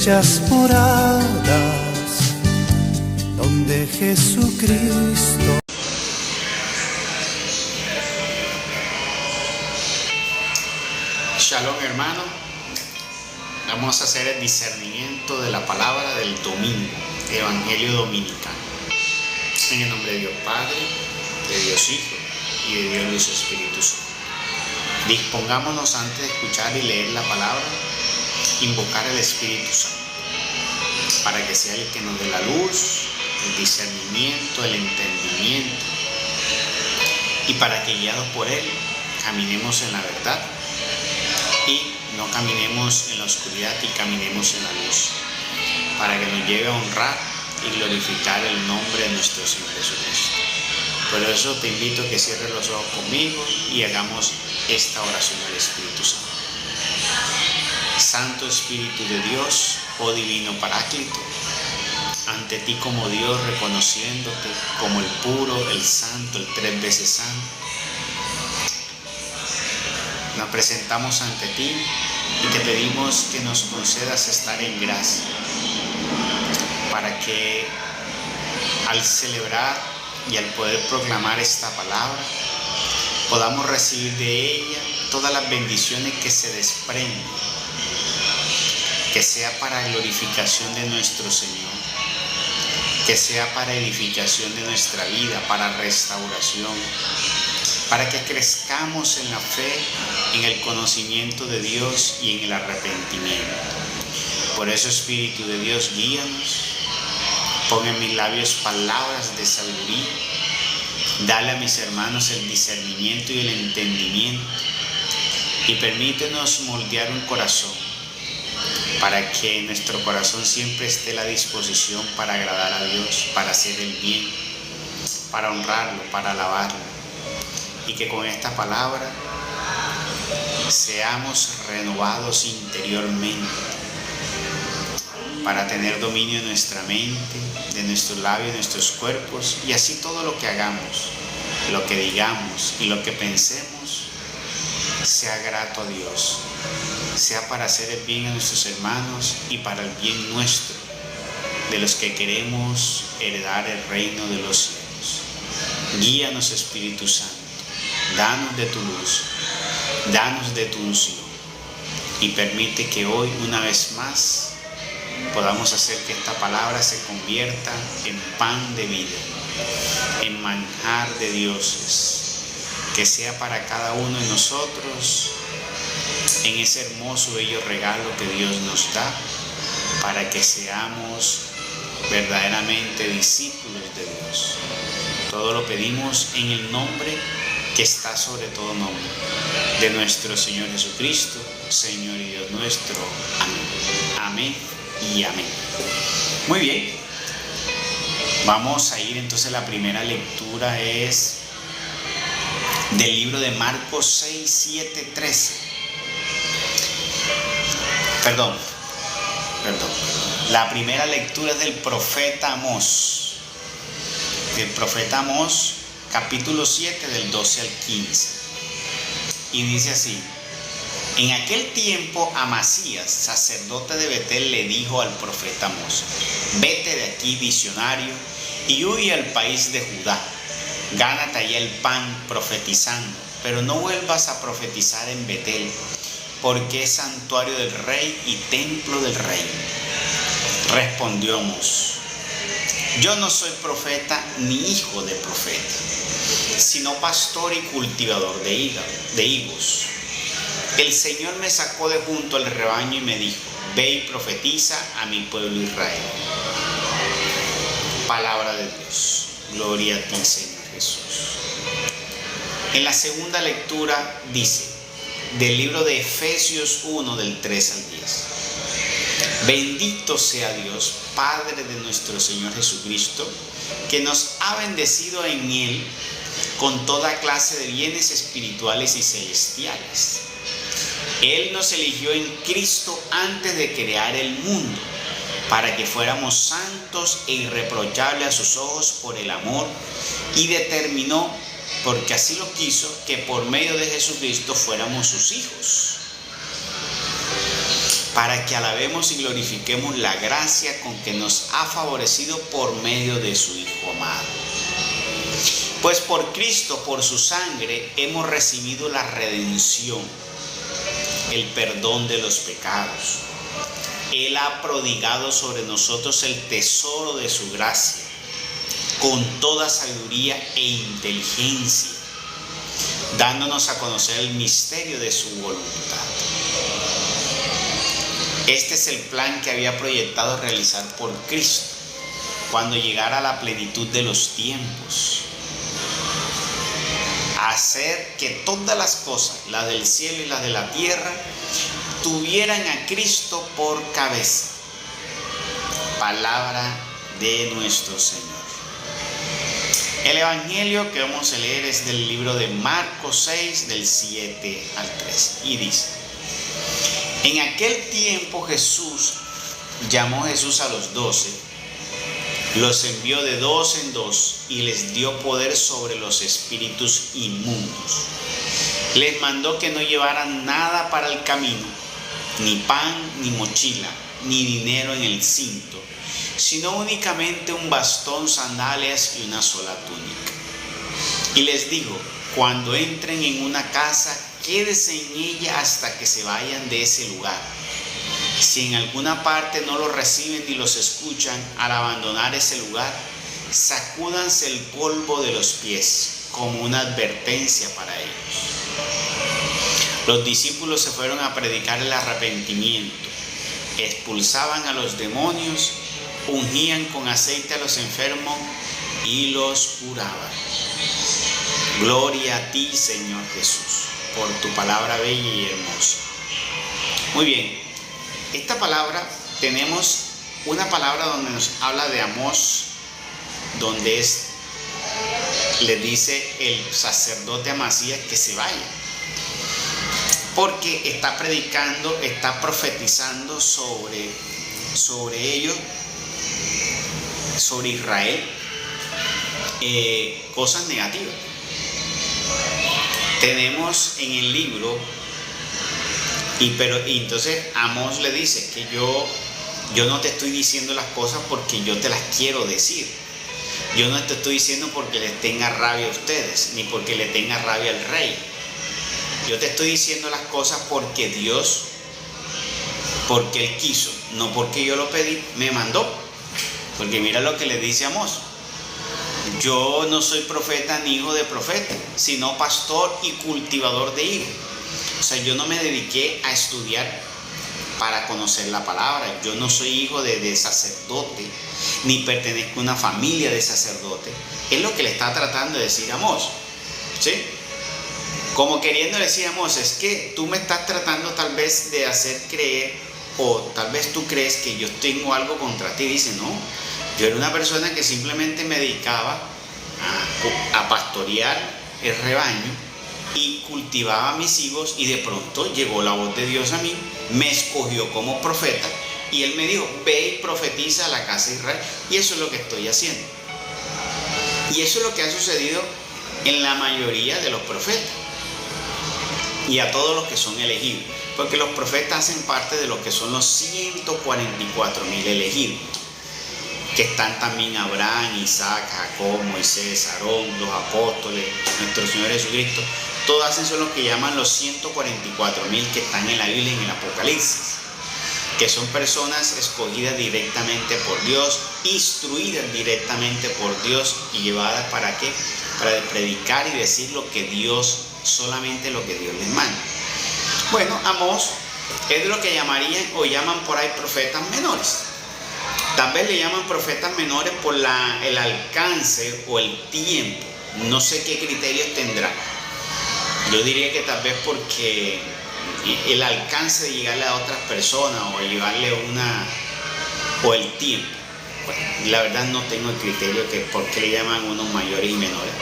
estrechas moradas donde Jesucristo. Shalom, hermano. Vamos a hacer el discernimiento de la palabra del domingo, Evangelio dominicano. En el nombre de Dios Padre, de Dios Hijo y de Dios Espíritu Santo. Dispongámonos antes de escuchar y leer la palabra, invocar al Espíritu Santo, para que sea el que nos dé la luz, el discernimiento, el entendimiento, y para que guiados por Él caminemos en la verdad y no caminemos en la oscuridad y caminemos en la luz, para que nos lleve a honrar y glorificar el nombre de nuestro Señor Jesucristo. Por eso te invito a que cierres los ojos conmigo y hagamos esta oración al Espíritu Santo. Santo Espíritu de Dios, oh Divino Paráclito, ante ti como Dios, reconociéndote como el puro, el santo, el tres veces santo, nos presentamos ante ti y te pedimos que nos concedas estar en gracia, para que al celebrar y al poder proclamar esta palabra, podamos recibir de ella todas las bendiciones que se desprenden, que sea para glorificación de nuestro Señor, que sea para edificación de nuestra vida, para restauración, para que crezcamos en la fe, en el conocimiento de Dios y en el arrepentimiento. Por eso, Espíritu de Dios, guíanos. Pon en mis labios palabras de sabiduría. Dale a mis hermanos el discernimiento y el entendimiento. Y permítenos moldear un corazón, para que en nuestro corazón siempre esté la disposición para agradar a Dios, para hacer el bien, para honrarlo, para alabarlo. Y que con esta palabra seamos renovados interiormente, para tener dominio de nuestra mente, de nuestros labios, de nuestros cuerpos, y así todo lo que hagamos, lo que digamos y lo que pensemos sea grato a Dios, sea para hacer el bien a nuestros hermanos y para el bien nuestro, de los que queremos heredar el reino de los cielos. Guíanos, Espíritu Santo, danos de tu luz, danos de tu unción, y permite que hoy, una vez más, podamos hacer que esta palabra se convierta en pan de vida, en manjar de dioses, que sea para cada uno de nosotros en ese hermoso, bello regalo que Dios nos da, para que seamos verdaderamente discípulos de Dios. Todo lo pedimos en el nombre que está sobre todo nombre, de nuestro Señor Jesucristo, Señor y Dios nuestro. Amén. Amén y amén. Muy bien, vamos a ir entonces. La primera lectura es del libro de Marcos 6, 7, 13. Perdón. La primera lectura es del profeta Amós. Del profeta Amós, capítulo 7, del 12 al 15. Y dice así: en aquel tiempo Amasías, sacerdote de Betel, le dijo al profeta Amós: vete de aquí, visionario, y huye al país de Judá. Gánate allá el pan profetizando, pero no vuelvas a profetizar en Betel, porque es santuario del rey y templo del rey. Respondió Amós: yo no soy profeta ni hijo de profeta, sino pastor y cultivador de higos. El Señor me sacó de junto al rebaño y me dijo: ve y profetiza a mi pueblo Israel. Palabra de Dios. Gloria a ti, Señor Jesús. En la segunda lectura dice, del libro de Efesios 1, del 3 al 10. Bendito sea Dios, Padre de nuestro Señor Jesucristo, que nos ha bendecido en Él con toda clase de bienes espirituales y celestiales. Él nos eligió en Cristo antes de crear el mundo, para que fuéramos santos e irreprochables a sus ojos por el amor, y determinó, porque así lo quiso, que por medio de Jesucristo fuéramos sus hijos. para que alabemos y glorifiquemos la gracia con que nos ha favorecido por medio de su Hijo amado. Pues por Cristo, por su sangre, hemos recibido la redención, el perdón de los pecados. Él ha prodigado sobre nosotros el tesoro de su gracia, con toda sabiduría e inteligencia, dándonos a conocer el misterio de su voluntad. Este es el plan que había proyectado realizar por Cristo cuando llegara a la plenitud de los tiempos. Hacer que todas las cosas, las del cielo y las de la tierra, tuvieran a Cristo por cabeza. Palabra de nuestro Señor. El evangelio que vamos a leer es del libro de Marcos 6, del 7 al 13. Y dice: en aquel tiempo llamó Jesús a los 12, los envió de 2 en 2 y les dio poder sobre los espíritus inmundos. Les mandó que no llevaran nada para el camino, ni pan, ni mochila, ni dinero en el cinto, sino únicamente un bastón, sandalias y una sola túnica. Y les dijo: cuando entren en una casa, quédese en ella hasta que se vayan de ese lugar. Si en alguna parte no los reciben ni los escuchan, al abandonar ese lugar, sacúdanse el polvo de los pies como una advertencia para ellos. Los discípulos se fueron a predicar el arrepentimiento, expulsaban a los demonios, ungían con aceite a los enfermos y los curaban. Gloria a ti, Señor Jesús, por tu palabra bella y hermosa. Muy bien, esta palabra, tenemos una palabra donde nos habla de Amós, donde le dice el sacerdote Amasías que se vaya, porque está predicando, está profetizando sobre ellos, sobre Israel, cosas negativas. Tenemos en el libro, y entonces Amós le dice que yo no te estoy diciendo las cosas porque yo te las quiero decir. Yo no te estoy diciendo porque les tenga rabia a ustedes, ni porque le tenga rabia al rey. Yo te estoy diciendo las cosas porque Dios, porque Él quiso, no porque yo lo pedí, me mandó. Porque mira lo que le dice Amós: yo no soy profeta ni hijo de profeta, sino pastor y cultivador de higos. O sea, yo no me dediqué a estudiar para conocer la palabra. Yo no soy hijo de sacerdote, ni pertenezco a una familia de sacerdote. Es lo que le está tratando de decir a Amós, ¿sí? Como queriendo decir a Amós, es que tú me estás tratando tal vez de hacer creer, o tal vez tú crees que yo tengo algo contra ti. Dice: no, yo era una persona que simplemente me dedicaba a pastorear el rebaño y cultivaba a mis hijos, y de pronto llegó la voz de Dios a mí, me escogió como profeta y Él me dijo: ve y profetiza a la casa de Israel. Y eso es lo que estoy haciendo. Y eso es lo que ha sucedido en la mayoría de los profetas y a todos los que son elegidos, porque los profetas hacen parte de lo que son los 144,000 elegidos, que están también Abraham, Isaac, Jacob, Moisés, Aarón, los apóstoles, nuestro Señor Jesucristo. Todos hacen son los que llaman los 144,000 que están en la Biblia, en el Apocalipsis, que son personas escogidas directamente por Dios, instruidas directamente por Dios y llevadas ¿para qué? Para predicar y decir lo que Dios, solamente lo que Dios les manda. Bueno, Amós es de lo que llamarían o llaman por ahí profetas menores. Tal vez le llaman profetas menores por el alcance o el tiempo. No sé qué criterios tendrá. Yo diría que tal vez porque el alcance de llegarle a otras personas o llevarle o el tiempo. Bueno, la verdad no tengo el criterio que por qué le llaman unos mayores y menores.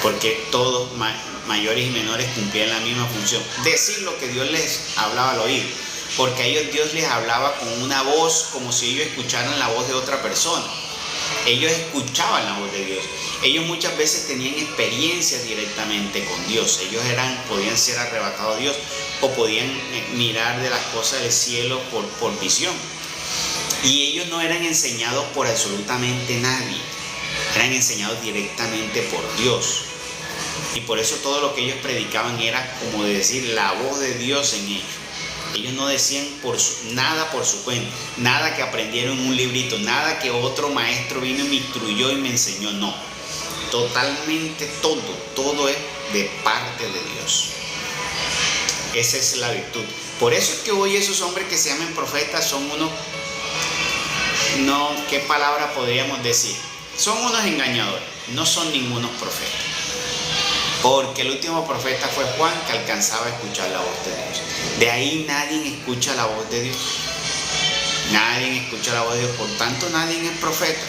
Porque todos mayores y menores cumplían la misma función. Decir lo que Dios les hablaba al oído. Porque a ellos Dios les hablaba con una voz como si ellos escucharan la voz de otra persona. Ellos escuchaban la voz de Dios. Ellos muchas veces tenían experiencias directamente con Dios. Ellos podían ser arrebatados a Dios o podían mirar de las cosas del cielo por visión. Y ellos no eran enseñados por absolutamente nadie. Eran enseñados directamente por Dios. Y por eso todo lo que ellos predicaban era como decir la voz de Dios en ellos. Ellos no decían nada por su cuenta, nada que aprendieron en un librito, nada que otro maestro vino y me instruyó y me enseñó, no. Totalmente todo es de parte de Dios. Esa es la virtud. Por eso es que hoy esos hombres que se llaman profetas son unos, ¿qué palabra podríamos decir? Son unos engañadores, no son ningunos profetas. Porque el último profeta fue Juan, que alcanzaba a escuchar la voz de Dios. De ahí nadie escucha la voz de Dios. Nadie escucha la voz de Dios, por tanto nadie es profeta.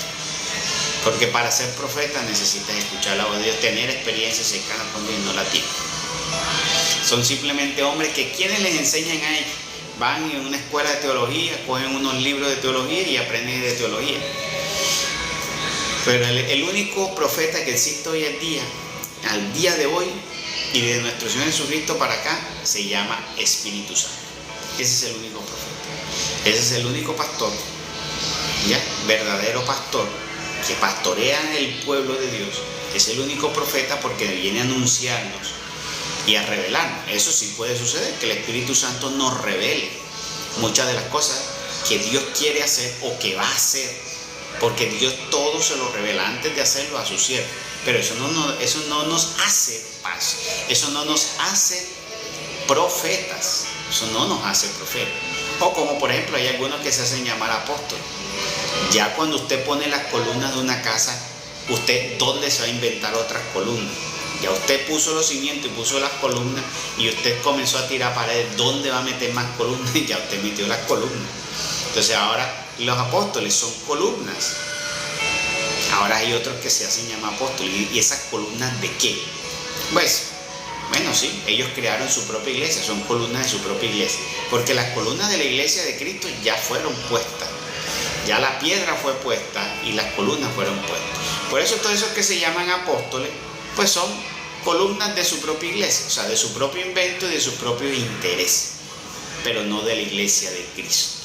Porque para ser profeta necesitas escuchar la voz de Dios, tener experiencia cercana con Dios, no la tienen. Son simplemente hombres que quienes les enseñan a ellos. Van en una escuela de teología, cogen unos libros de teología y aprenden de teología. Pero el único profeta que existe hoy en día, al día de hoy y de nuestro Señor Jesucristo para acá, se llama Espíritu Santo. Ese es el único profeta. Ese es el único pastor, ¿ya? Verdadero pastor, que pastorea el pueblo de Dios. Es el único profeta porque viene a anunciarnos y a revelarnos. Eso sí puede suceder, que el Espíritu Santo nos revele muchas de las cosas que Dios quiere hacer o que va a hacer, porque Dios todo se lo revela antes de hacerlo a su siervo. Pero eso no nos hace paz, eso no nos hace profetas, eso no nos hace profetas. O como por ejemplo hay algunos que se hacen llamar apóstoles. Ya cuando usted pone las columnas de una casa, usted ¿dónde se va a inventar otras columnas? Ya usted puso los cimientos y puso las columnas y usted comenzó a tirar paredes, ¿dónde va a meter más columnas? Y ya usted metió las columnas. Entonces ahora los apóstoles son columnas. Ahora hay otros que se hacen llamar apóstoles. ¿Y esas columnas de qué? Pues, bueno, sí, ellos crearon su propia iglesia, son columnas de su propia iglesia. Porque las columnas de la iglesia de Cristo ya fueron puestas. Ya la piedra fue puesta y las columnas fueron puestas. Por eso todos esos que se llaman apóstoles, pues son columnas de su propia iglesia. O sea, de su propio invento y de sus propios intereses. Pero no de la iglesia de Cristo.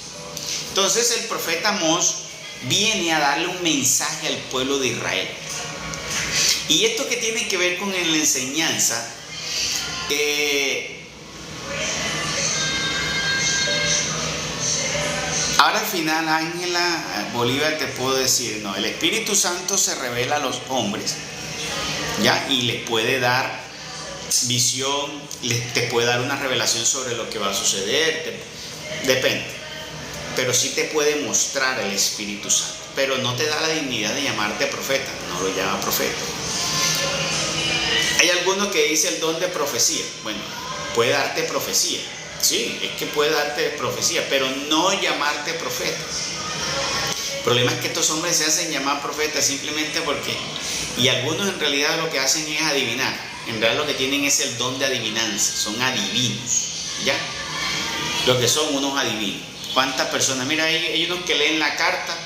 Entonces el profeta Amós viene a darle un mensaje al pueblo de Israel. Y esto que tiene que ver con la enseñanza, ahora al final, Ángela Bolívar, te puedo decir, no, el Espíritu Santo se revela a los hombres, ¿ya? Y les puede dar visión, te puede dar una revelación sobre lo que va a suceder, depende. Pero sí te puede mostrar el Espíritu Santo, pero no te da la dignidad de llamarte profeta, no lo llama profeta. Hay algunos que dicen el don de profecía. Bueno, puede darte profecía, sí, es que puede darte profecía, pero no llamarte profeta. El problema es que estos hombres se hacen llamar profetas simplemente porque, y algunos en realidad lo que hacen es adivinar. En realidad lo que tienen es el don de adivinanza, son adivinos, ¿ya? Lo que son unos adivinos. ¿Cuántas personas? Mira, hay unos que leen la carta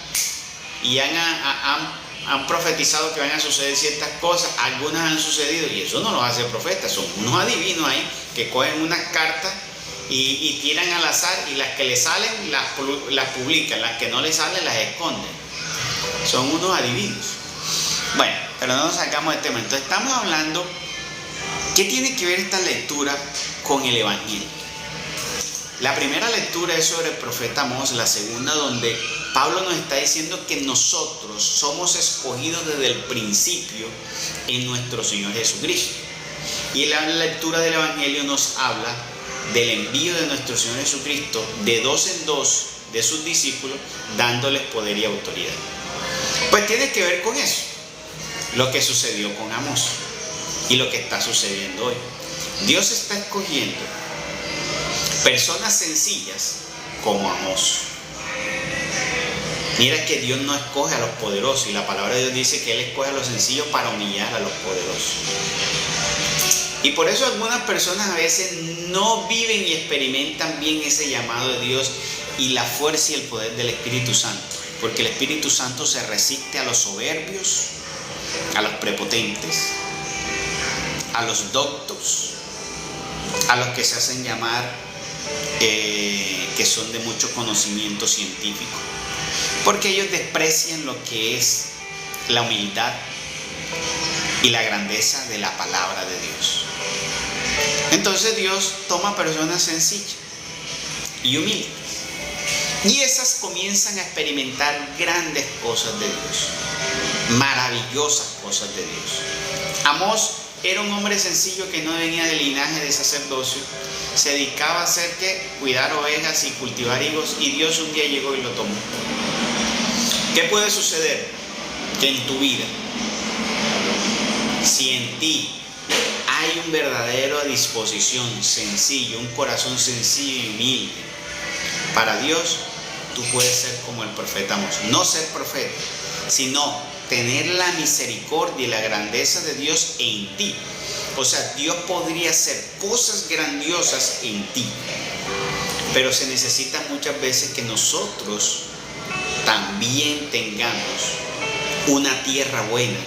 y han profetizado que van a suceder ciertas cosas, algunas han sucedido y eso no los hace profetas, son unos adivinos ahí que cogen unas cartas y tiran al azar y las que les salen las publican, las que no les salen las esconden. Son unos adivinos. Bueno, pero no nos sacamos del tema. Entonces estamos hablando, ¿qué tiene que ver esta lectura con el Evangelio? La primera lectura es sobre el profeta Amós, la segunda donde Pablo nos está diciendo que nosotros somos escogidos desde el principio en nuestro Señor Jesucristo. Y la lectura del Evangelio nos habla del envío de nuestro Señor Jesucristo de dos en dos de sus discípulos, dándoles poder y autoridad. Pues tiene que ver con eso, lo que sucedió con Amós y lo que está sucediendo hoy. Dios está escogiendo personas sencillas como Amós. Mira que Dios no escoge a los poderosos, y la palabra de Dios dice que Él escoge a los sencillos para humillar a los poderosos. Y por eso algunas personas a veces no viven y experimentan bien ese llamado de Dios y la fuerza y el poder del Espíritu Santo, porque el Espíritu Santo se resiste a los soberbios, a los prepotentes, a los doctos, a los que se hacen llamar que son de mucho conocimiento científico, porque ellos desprecian lo que es la humildad y la grandeza de la palabra de Dios. Entonces Dios toma personas sencillas y humildes, y esas comienzan a experimentar grandes cosas de Dios, maravillosas cosas de Dios. Amós era un hombre sencillo que no venía del linaje de sacerdocio, se dedicaba a hacer cuidar ovejas y cultivar higos, y Dios un día llegó y lo tomó. ¿Qué puede suceder? Que en tu vida, si en ti hay una verdadera disposición, sencillo, un corazón sencillo y humilde para Dios, tú puedes ser como el profeta Amós. No ser profeta, sino tener la misericordia y la grandeza de Dios en ti. O sea, Dios podría hacer cosas grandiosas en ti, pero se necesita muchas veces que nosotros también tengamos una tierra buena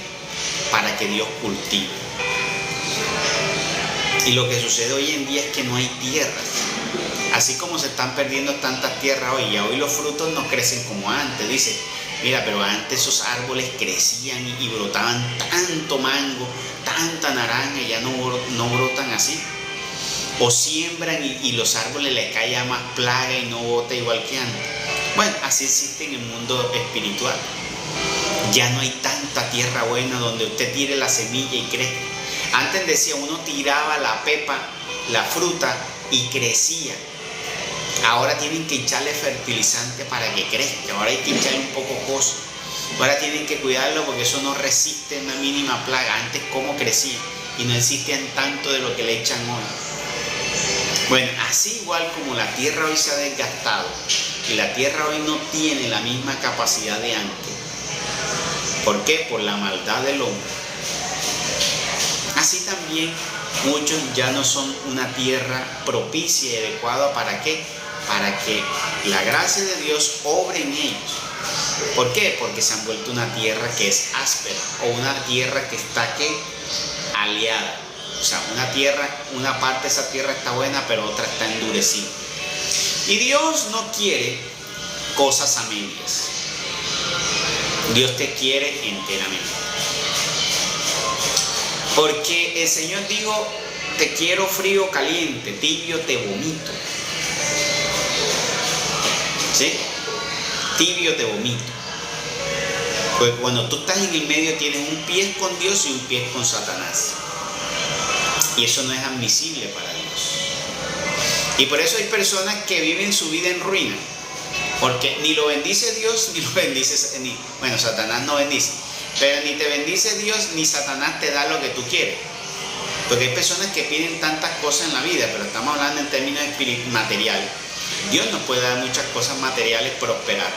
para que Dios cultive. Y lo que sucede hoy en día es que no hay tierras. Así como se están perdiendo tantas tierras hoy, y hoy los frutos no crecen como antes. Dice, mira, pero antes esos árboles crecían y brotaban tanto mango, tanta naranja, y ya no brotan así. O siembran y los árboles les cae ya más plaga y no brota igual que antes. Bueno, así existe en el mundo espiritual. Ya no hay tanta tierra buena donde usted tire la semilla y crezca. Antes decía, uno tiraba la pepa, la fruta, y crecía. Ahora tienen que echarle fertilizante para que crezca. Ahora hay que echarle un poco cosa. Ahora tienen que cuidarlo porque eso no resiste una mínima plaga. Antes cómo crecía y no existían tanto de lo que le echan hoy. Bueno, así igual como la tierra hoy se ha desgastado y la tierra hoy no tiene la misma capacidad de antes. ¿Por qué? Por la maldad del hombre. Así también muchos ya no son una tierra propicia y adecuada. ¿Para qué? Para que la gracia de Dios obre en ellos. ¿Por qué? Porque se han vuelto una tierra que es áspera, o una tierra que está aliada. O sea, una parte de esa tierra está buena, pero otra está endurecida. Y Dios no quiere cosas a medias. Dios te quiere enteramente. Porque el Señor dijo, te quiero frío, caliente, tibio te vomito. ¿Sí? Tibio te vomito. Porque cuando tú estás en el medio tienes un pie con Dios y un pie con Satanás. Y eso no es admisible para Dios. Y por eso hay personas que viven su vida en ruina. Porque ni lo bendice Dios, ni lo bendice... Bueno, Satanás no bendice. Pero ni te bendice Dios, ni Satanás te da lo que tú quieres. Porque hay personas que piden tantas cosas en la vida, pero estamos hablando en términos materiales. Dios nos puede dar muchas cosas materiales, prosperar.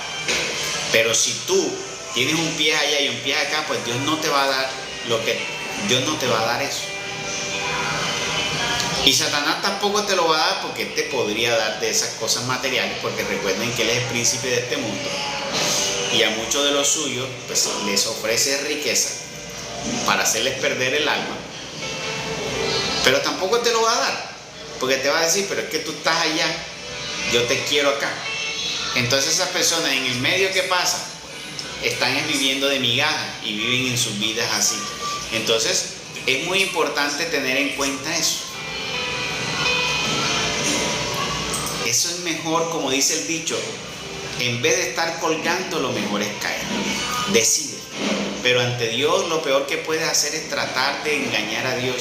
Pero si tú tienes un pie allá y un pie acá, pues Dios no te va a dar Dios no te va a dar eso. Y Satanás tampoco te lo va a dar, porque Él te podría dar de esas cosas materiales, porque recuerden que Él es el príncipe de este mundo. Y a muchos de los suyos pues les ofrece riqueza para hacerles perder el alma, pero tampoco te lo va a dar, porque te va a decir, pero es que tú estás allá, yo te quiero acá. Entonces esas personas en el medio que pasa están viviendo de migajas y viven en sus vidas así. Entonces es muy importante tener en cuenta eso. Eso es mejor, como dice el dicho, en vez de estar colgando, lo mejor es caer. Decide. Pero ante Dios lo peor que puedes hacer es tratar de engañar a Dios,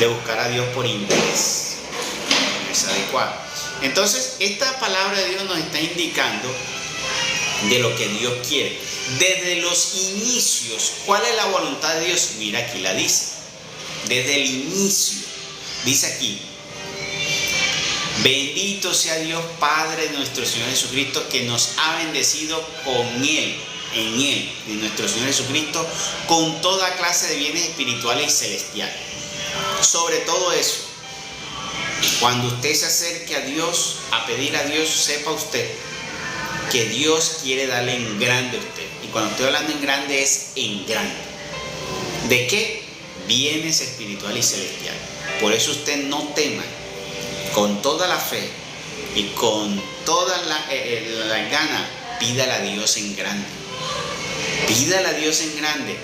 de buscar a Dios por interés. No es adecuado. Entonces, esta palabra de Dios nos está indicando de lo que Dios quiere. Desde los inicios, ¿cuál es la voluntad de Dios? Mira, aquí la dice. Desde el inicio. Dice aquí, bendito sea Dios Padre de nuestro Señor Jesucristo, que nos ha bendecido con Él, de nuestro Señor Jesucristo, con toda clase de bienes espirituales y celestiales. Sobre todo eso, cuando usted se acerque a Dios, a pedir a Dios, sepa usted que Dios quiere darle en grande a usted. Y cuando estoy hablando en grande es en grande. ¿De qué? Bienes espirituales y celestiales. Por eso usted no tema, con toda la fe y con toda la gana, pídale a Dios en grande. Pídale a Dios en grande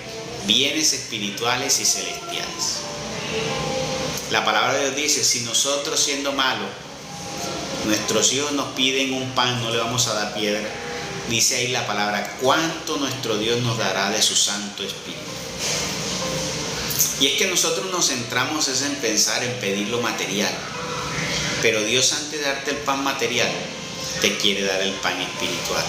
bienes espirituales y celestiales. La palabra de Dios dice, si nosotros siendo malos, nuestros hijos nos piden un pan, no le vamos a dar piedra. Dice ahí la palabra, ¿cuánto nuestro Dios nos dará de su Santo Espíritu? Y es que nosotros nos centramos en pensar en pedir lo material. Pero Dios, antes de darte el pan material, te quiere dar el pan espiritual.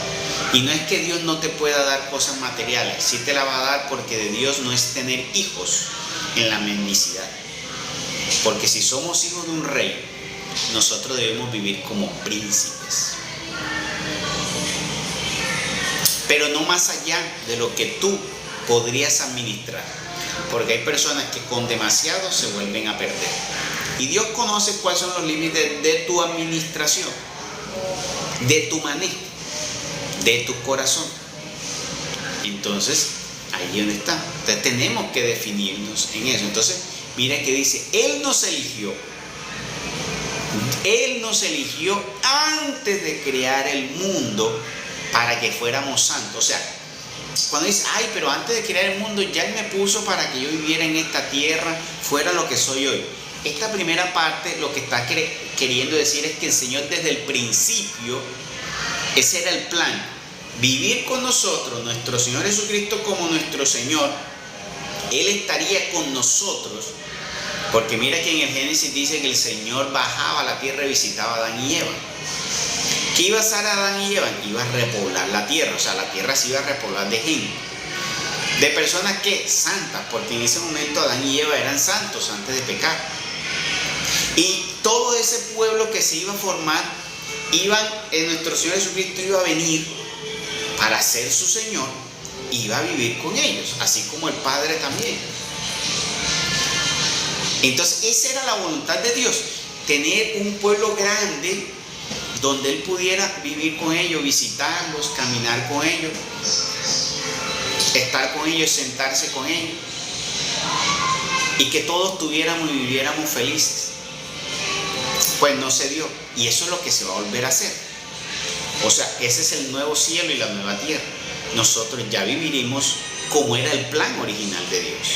Y no es que Dios no te pueda dar cosas materiales, sí te la va a dar, porque de Dios no es tener hijos en la mendicidad. Porque si somos hijos de un rey, nosotros debemos vivir como príncipes. Pero no más allá de lo que tú podrías administrar. Porque hay personas que con demasiado se vuelven a perder. Y Dios conoce cuáles son los límites de tu administración, de tu manejo, de tu corazón. Entonces, ahí es donde está. Entonces tenemos que definirnos en eso. Entonces, mira que dice, Él nos eligió. Él nos eligió antes de crear el mundo para que fuéramos santos. O sea, cuando dice, ay, pero antes de crear el mundo ya Él me puso para que yo viviera en esta tierra, fuera lo que soy hoy. Esta primera parte lo que está queriendo decir es que el Señor desde el principio, ese era el plan, vivir con nosotros, nuestro Señor Jesucristo como nuestro Señor. Él estaría con nosotros, porque mira que en el Génesis dice que el Señor bajaba a la tierra y visitaba a Adán y Eva. ¿Qué iba a hacer Adán y Eva? Iba a repoblar la tierra, o sea, la tierra se iba a repoblar de gente, de personas que santas, porque en ese momento Adán y Eva eran santos antes de pecar. Y todo ese pueblo que se iba a formar, nuestro Señor Jesucristo iba a venir para ser su Señor, iba a vivir con ellos, así como el Padre también. Entonces, esa era la voluntad de Dios, tener un pueblo grande donde Él pudiera vivir con ellos, visitarlos, caminar con ellos, estar con ellos, sentarse con ellos, y que todos tuviéramos y viviéramos felices. Pues no se dio, y eso es lo que se va a volver a hacer. O sea, ese es el nuevo cielo y la nueva tierra. Nosotros ya viviremos como era el plan original de Dios.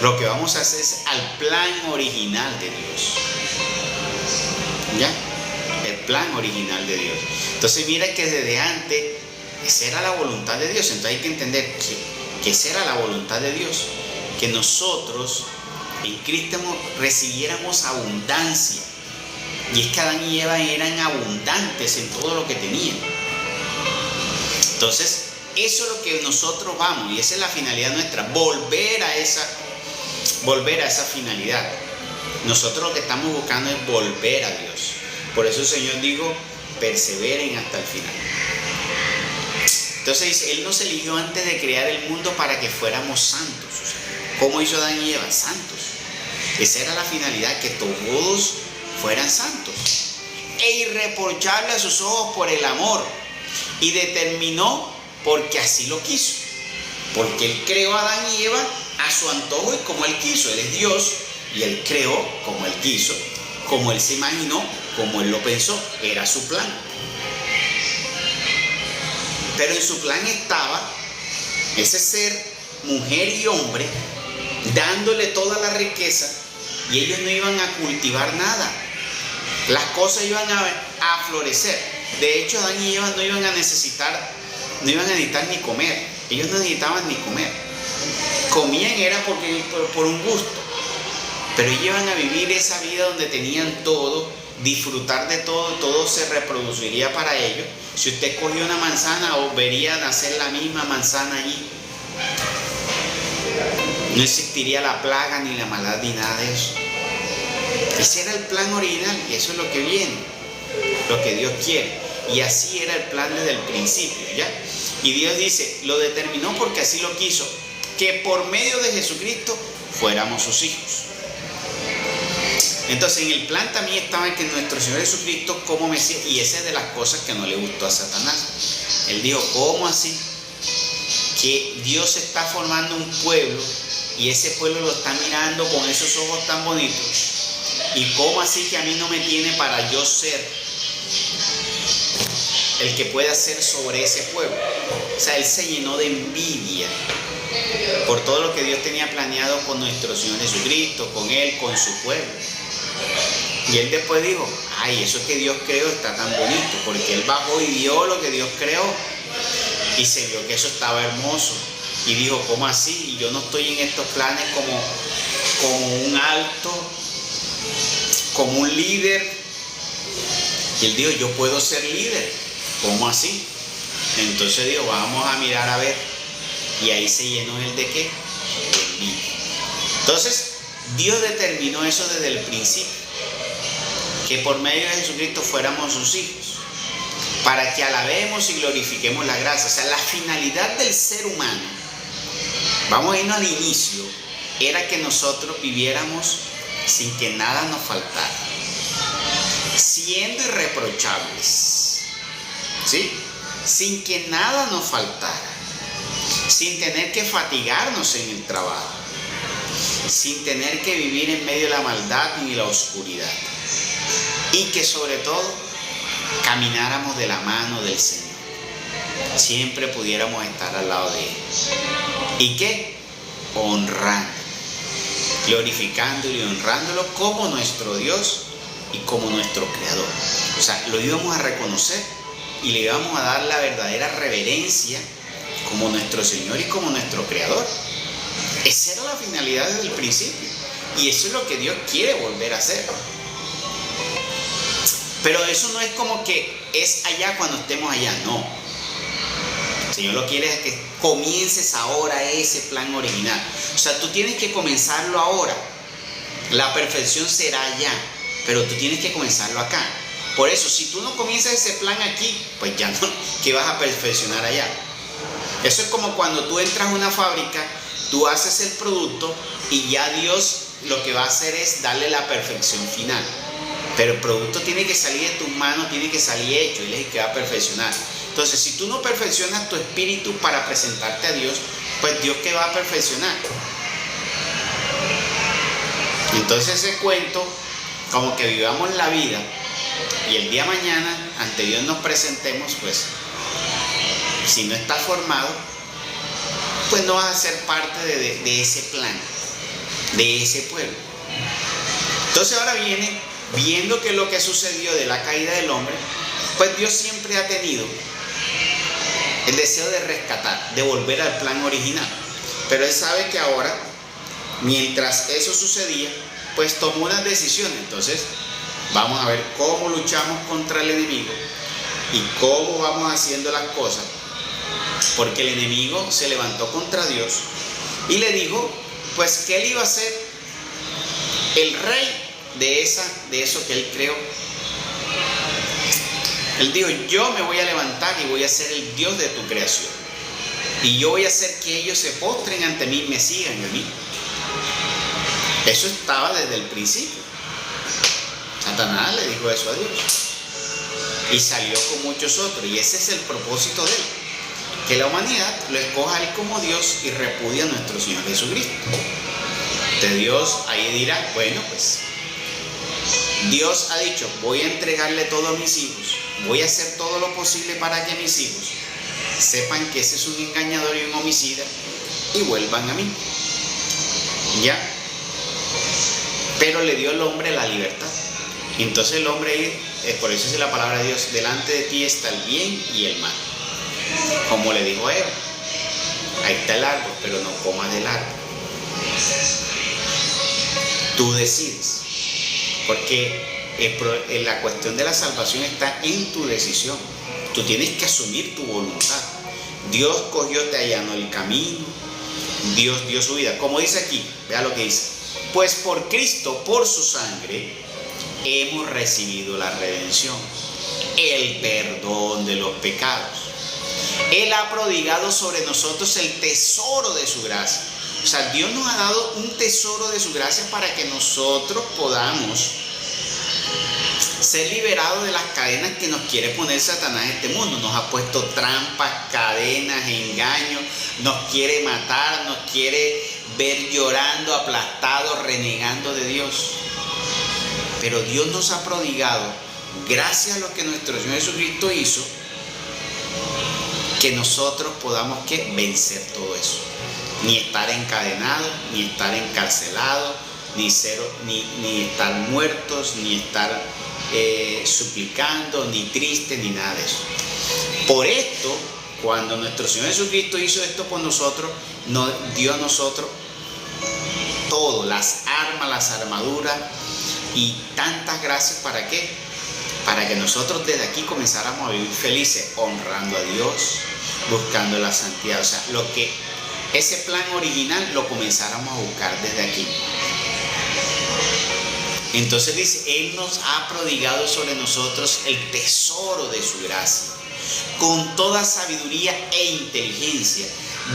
Lo que vamos a hacer es al plan original de Dios. ¿Ya? El plan original de Dios. Entonces mira que desde antes, esa era la voluntad de Dios. Entonces hay que entender que esa era la voluntad de Dios. Que nosotros en Cristo recibiéramos abundancia. Y es que Adán y Eva eran abundantes en todo lo que tenían. Entonces, eso es lo que nosotros vamos, y esa es la finalidad nuestra, volver a esa finalidad. Nosotros lo que estamos buscando es volver a Dios. Por eso el Señor dijo, perseveren hasta el final. Entonces dice, Él nos eligió antes de crear el mundo para que fuéramos santos. ¿Cómo hizo Adán y Eva? Santos. Esa era la finalidad, que todos fueran santos. E irreprochable a sus ojos por el amor. Y determinó porque así lo quiso. Porque Él creó a Adán y Eva a su antojo y como Él quiso. Él es Dios y Él creó como Él quiso, como Él se imaginó, como Él lo pensó. Era su plan. Pero en su plan estaba ese ser, mujer y hombre, dándole toda la riqueza, y ellos no iban a cultivar nada. Las cosas iban a florecer. De hecho, Adán y Eva no iban a necesitar ni comer. Ellos no necesitaban ni comer. Comían era por un gusto. Pero ellos iban a vivir esa vida donde tenían todo, disfrutar de todo, todo se reproduciría para ellos. Si usted cogía una manzana, o vería nacer la misma manzana allí. No existiría la plaga, ni la maldad, ni nada de eso. Ese era el plan original, y eso es lo que viene, lo que Dios quiere. Y así era el plan desde el principio, ¿ya? Y Dios dice, lo determinó porque así lo quiso, que por medio de Jesucristo fuéramos sus hijos. Entonces en el plan también estaba que nuestro Señor Jesucristo como Mesías, y esa es de las cosas que no le gustó a Satanás. Él dijo, ¿cómo así? Que Dios está formando un pueblo y ese pueblo lo está mirando con esos ojos tan bonitos. ¿Y cómo así que a mí no me tiene para yo ser el que pueda ser sobre ese pueblo? O sea, él se llenó de envidia por todo lo que Dios tenía planeado con nuestro Señor Jesucristo, con él, con su pueblo. Y él después dijo, ay, eso que Dios creó está tan bonito, porque él bajó y vio lo que Dios creó y se vio que eso estaba hermoso. Y dijo, ¿cómo así? Y yo no estoy en estos planes como un alto, como un líder. Y él dijo, yo puedo ser líder. ¿Cómo así? Entonces dijo, vamos a mirar a ver. Y ahí se llenó él de ¿qué? De envidia. Entonces, Dios determinó eso desde el principio, que por medio de Jesucristo fuéramos sus hijos, para que alabemos y glorifiquemos la gracia. O sea, la finalidad del ser humano, vamos a irnos al inicio, era que nosotros viviéramos sin que nada nos faltara, siendo irreprochables, ¿sí? Sin que nada nos faltara, sin tener que fatigarnos en el trabajo, sin tener que vivir en medio de la maldad ni la oscuridad, y que sobre todo camináramos de la mano del Señor, siempre pudiéramos estar al lado de Él. ¿Y qué? Honrando, glorificándolo y honrándolo como nuestro Dios y como nuestro Creador. O sea, lo íbamos a reconocer y le íbamos a dar la verdadera reverencia como nuestro Señor y como nuestro Creador. Esa era la finalidad desde el principio, y eso es lo que Dios quiere volver a hacer. Pero eso no es como que es allá cuando estemos allá, no. El Señor lo quiere es que comiences ahora ese plan original. O sea, tú tienes que comenzarlo ahora. La perfección será allá, pero tú tienes que comenzarlo acá. Por eso, si tú no comienzas ese plan aquí, pues ya no, ¿qué vas a perfeccionar allá? Eso es como cuando tú entras a una fábrica, tú haces el producto y ya Dios lo que va a hacer es darle la perfección final. Pero el producto tiene que salir de tus manos, tiene que salir hecho, Él es el que va a perfeccionar. Entonces, si tú no perfeccionas tu espíritu para presentarte a Dios, pues Dios ¿qué va a perfeccionar? Entonces ese cuento, como que vivamos la vida y el día de mañana ante Dios nos presentemos, pues si no estás formado, pues no vas a ser parte de ese plan, de ese pueblo. Entonces ahora viene, viendo que lo que sucedió de la caída del hombre, pues Dios siempre ha tenido el deseo de rescatar, de volver al plan original. Pero Él sabe que ahora, mientras eso sucedía, pues tomó unas decisiones. Entonces vamos a ver cómo luchamos contra el enemigo y cómo vamos haciendo las cosas, porque el enemigo se levantó contra Dios y le dijo pues que Él iba a ser el rey de eso que Él creó. Él dijo, yo me voy a levantar y voy a ser el Dios de tu creación, y yo voy a hacer que ellos se postren ante mí y me sigan a mí. Eso estaba desde el principio. Satanás le dijo eso a Dios y salió con muchos otros, y ese es el propósito de Él, que la humanidad lo escoja a Él como Dios y repudie a nuestro Señor Jesucristo. De Dios ahí dirá, bueno, pues Dios ha dicho, voy a entregarle todo a mis hijos, voy a hacer todo lo posible para que mis hijos sepan que ese es un engañador y un homicida y vuelvan a mí. ¿Ya? Pero le dio al hombre la libertad. Entonces el hombre, por eso es la palabra de Dios, delante de ti está el bien y el mal. Como le dijo a Eva, ahí está el árbol, pero no comas del árbol. Tú decides. Porque la cuestión de la salvación está en tu decisión. Tú tienes que asumir tu voluntad. Dios cogió, te allanó el camino. Dios dio su vida. Como dice aquí, vea lo que dice. Pues por Cristo, por su sangre, hemos recibido la redención, el perdón de los pecados. Él ha prodigado sobre nosotros el tesoro de su gracia. O sea, Dios nos ha dado un tesoro de su gracia para que nosotros podamos ser liberados de las cadenas que nos quiere poner Satanás en este mundo. Nos ha puesto trampas, cadenas, engaños, nos quiere matar, nos quiere ver llorando, aplastados, renegando de Dios. Pero Dios nos ha prodigado, gracias a lo que nuestro Señor Jesucristo hizo, que nosotros podamos vencer todo eso. Ni estar encadenados, ni estar encarcelados, ni estar muertos, ni estar suplicando, ni tristes, ni nada de eso. Por esto, cuando nuestro Señor Jesucristo hizo esto por nosotros, nos dio a nosotros todo, las armas, las armaduras y tantas gracias. ¿Para qué? Para que nosotros desde aquí comenzáramos a vivir felices, honrando a Dios, buscando la santidad. O sea, ese plan original lo comenzáramos a buscar desde aquí. Entonces dice, Él nos ha prodigado sobre nosotros el tesoro de su gracia, con toda sabiduría e inteligencia,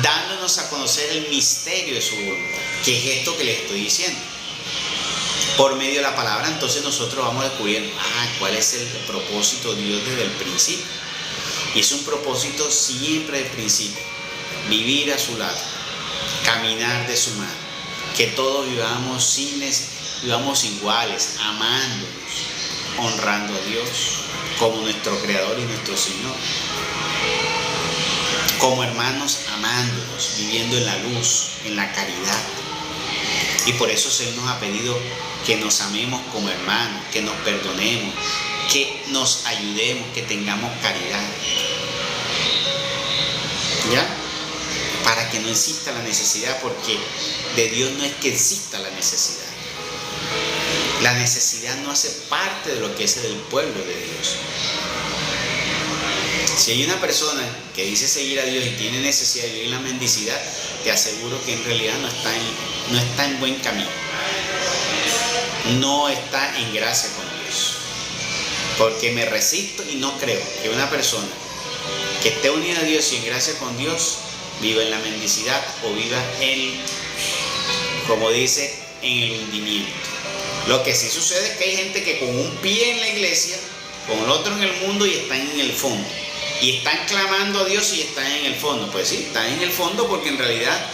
dándonos a conocer el misterio de su voluntad, que es esto que les estoy diciendo. Por medio de la palabra, entonces nosotros vamos a descubrir cuál es el propósito de Dios desde el principio. Y es un propósito siempre del principio: vivir a su lado, caminar de su mano, que todos vivamos vivamos iguales, amándonos, honrando a Dios como nuestro Creador y nuestro Señor, como hermanos amándonos, viviendo en la luz, en la caridad. Y por eso el Señor nos ha pedido que nos amemos como hermanos, que nos perdonemos, que nos ayudemos, que tengamos caridad. ¿Ya? Para que no exista la necesidad, porque de Dios no es que exista la necesidad. La necesidad no hace parte de lo que es del pueblo de Dios. Si hay una persona que dice seguir a Dios y tiene necesidad de vivir en la mendicidad, te aseguro que en realidad no está en buen camino. No está en gracia con Dios. Porque me resisto y no creo que una persona que esté unida a Dios y en gracia con Dios viva en la mendicidad o viva como dice, en el hundimiento. Lo que sí sucede es que hay gente que con un pie en la iglesia, con el otro en el mundo y están en el fondo. Y están clamando a Dios y están en el fondo. Pues sí, están en el fondo porque en realidad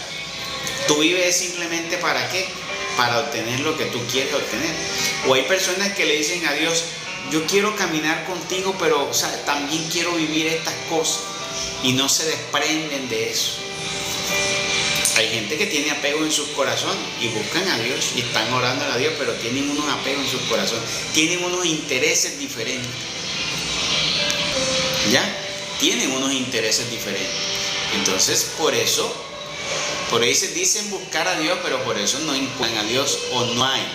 tú vives simplemente ¿para qué? Para obtener lo que tú quieres obtener. O hay personas que le dicen a Dios, yo quiero caminar contigo, pero también quiero vivir estas cosas. Y no se desprenden de eso. Hay gente que tiene apego en sus corazones y buscan a Dios y están orando a Dios, pero tienen unos apegos en sus corazones, tienen unos intereses diferentes. ¿Ya? Tienen unos intereses diferentes. Entonces, por eso dicen buscar a Dios, pero por eso no encuentran a Dios o no hay.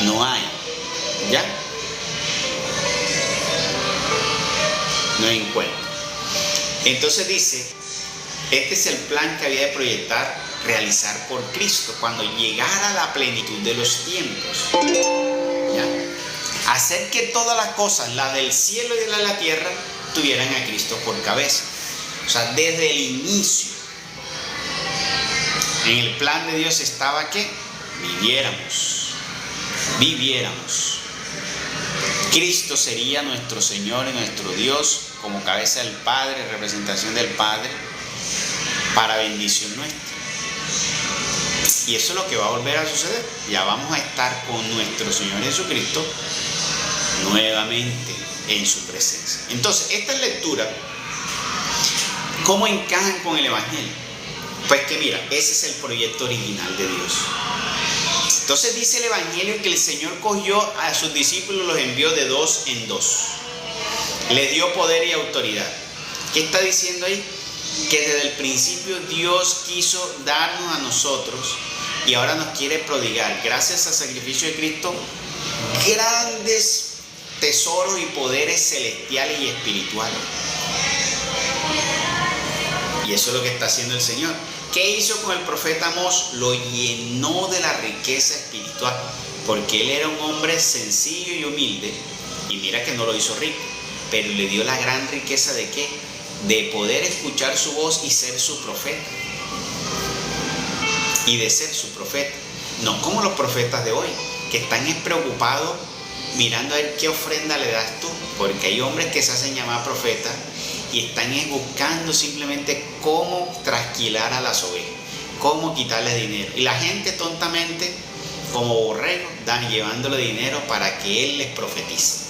No hay. ¿Ya? No encuentran. Entonces dice, este es el plan que había de proyectar, realizar por Cristo cuando llegara la plenitud de los tiempos. ¿Ya? Hacer que todas las cosas, las del cielo y las de la tierra, tuvieran a Cristo por cabeza. O sea, desde el inicio, en el plan de Dios estaba que viviéramos. Cristo sería nuestro Señor y nuestro Dios como cabeza del Padre, representación del Padre, para bendición nuestra. Y eso es lo que va a volver a suceder. Ya vamos a estar con nuestro Señor Jesucristo nuevamente en su presencia. Entonces, estas lecturas, ¿cómo encajan con el Evangelio? Pues que mira, ese es el proyecto original de Dios. Entonces dice el Evangelio que el Señor cogió a sus discípulos, los envió de 2 en 2. Les dio poder y autoridad. ¿Qué está diciendo ahí? Que desde el principio Dios quiso darnos a nosotros y ahora nos quiere prodigar, gracias al sacrificio de Cristo, grandes tesoros y poderes celestiales y espirituales. Y eso es lo que está haciendo el Señor. ¿Qué hizo con el profeta Amós? Lo llenó de la riqueza espiritual, porque él era un hombre sencillo y humilde, y mira que no lo hizo rico, pero le dio la gran riqueza ¿de qué? De poder escuchar su voz y ser su profeta. y de ser su profeta. No como los profetas de hoy, que están preocupados mirando a ver qué ofrenda le das tú, porque hay hombres que se hacen llamar profetas y están buscando simplemente cómo trasquilar a las ovejas, cómo quitarles dinero. Y la gente tontamente, como borregos, llevándole dinero para que él les profetice.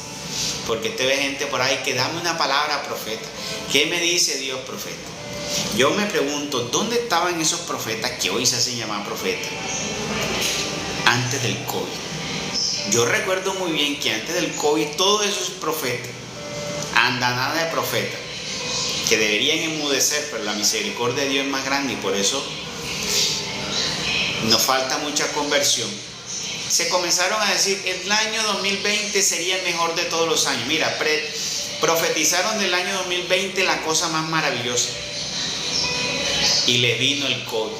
Porque usted ve gente por ahí que dame una palabra, profeta. ¿Qué me dice Dios, profeta? Yo me pregunto, ¿dónde estaban esos profetas que hoy se hacen llamar profetas? Antes del COVID. Yo recuerdo muy bien que antes del COVID todos esos profetas, andanada de profetas, que deberían enmudecer, pero la misericordia de Dios es más grande y por eso nos falta mucha conversión. Se comenzaron a decir, el año 2020 sería el mejor de todos los años. Mira, profetizaron del año 2020 la cosa más maravillosa. Y les vino el COVID.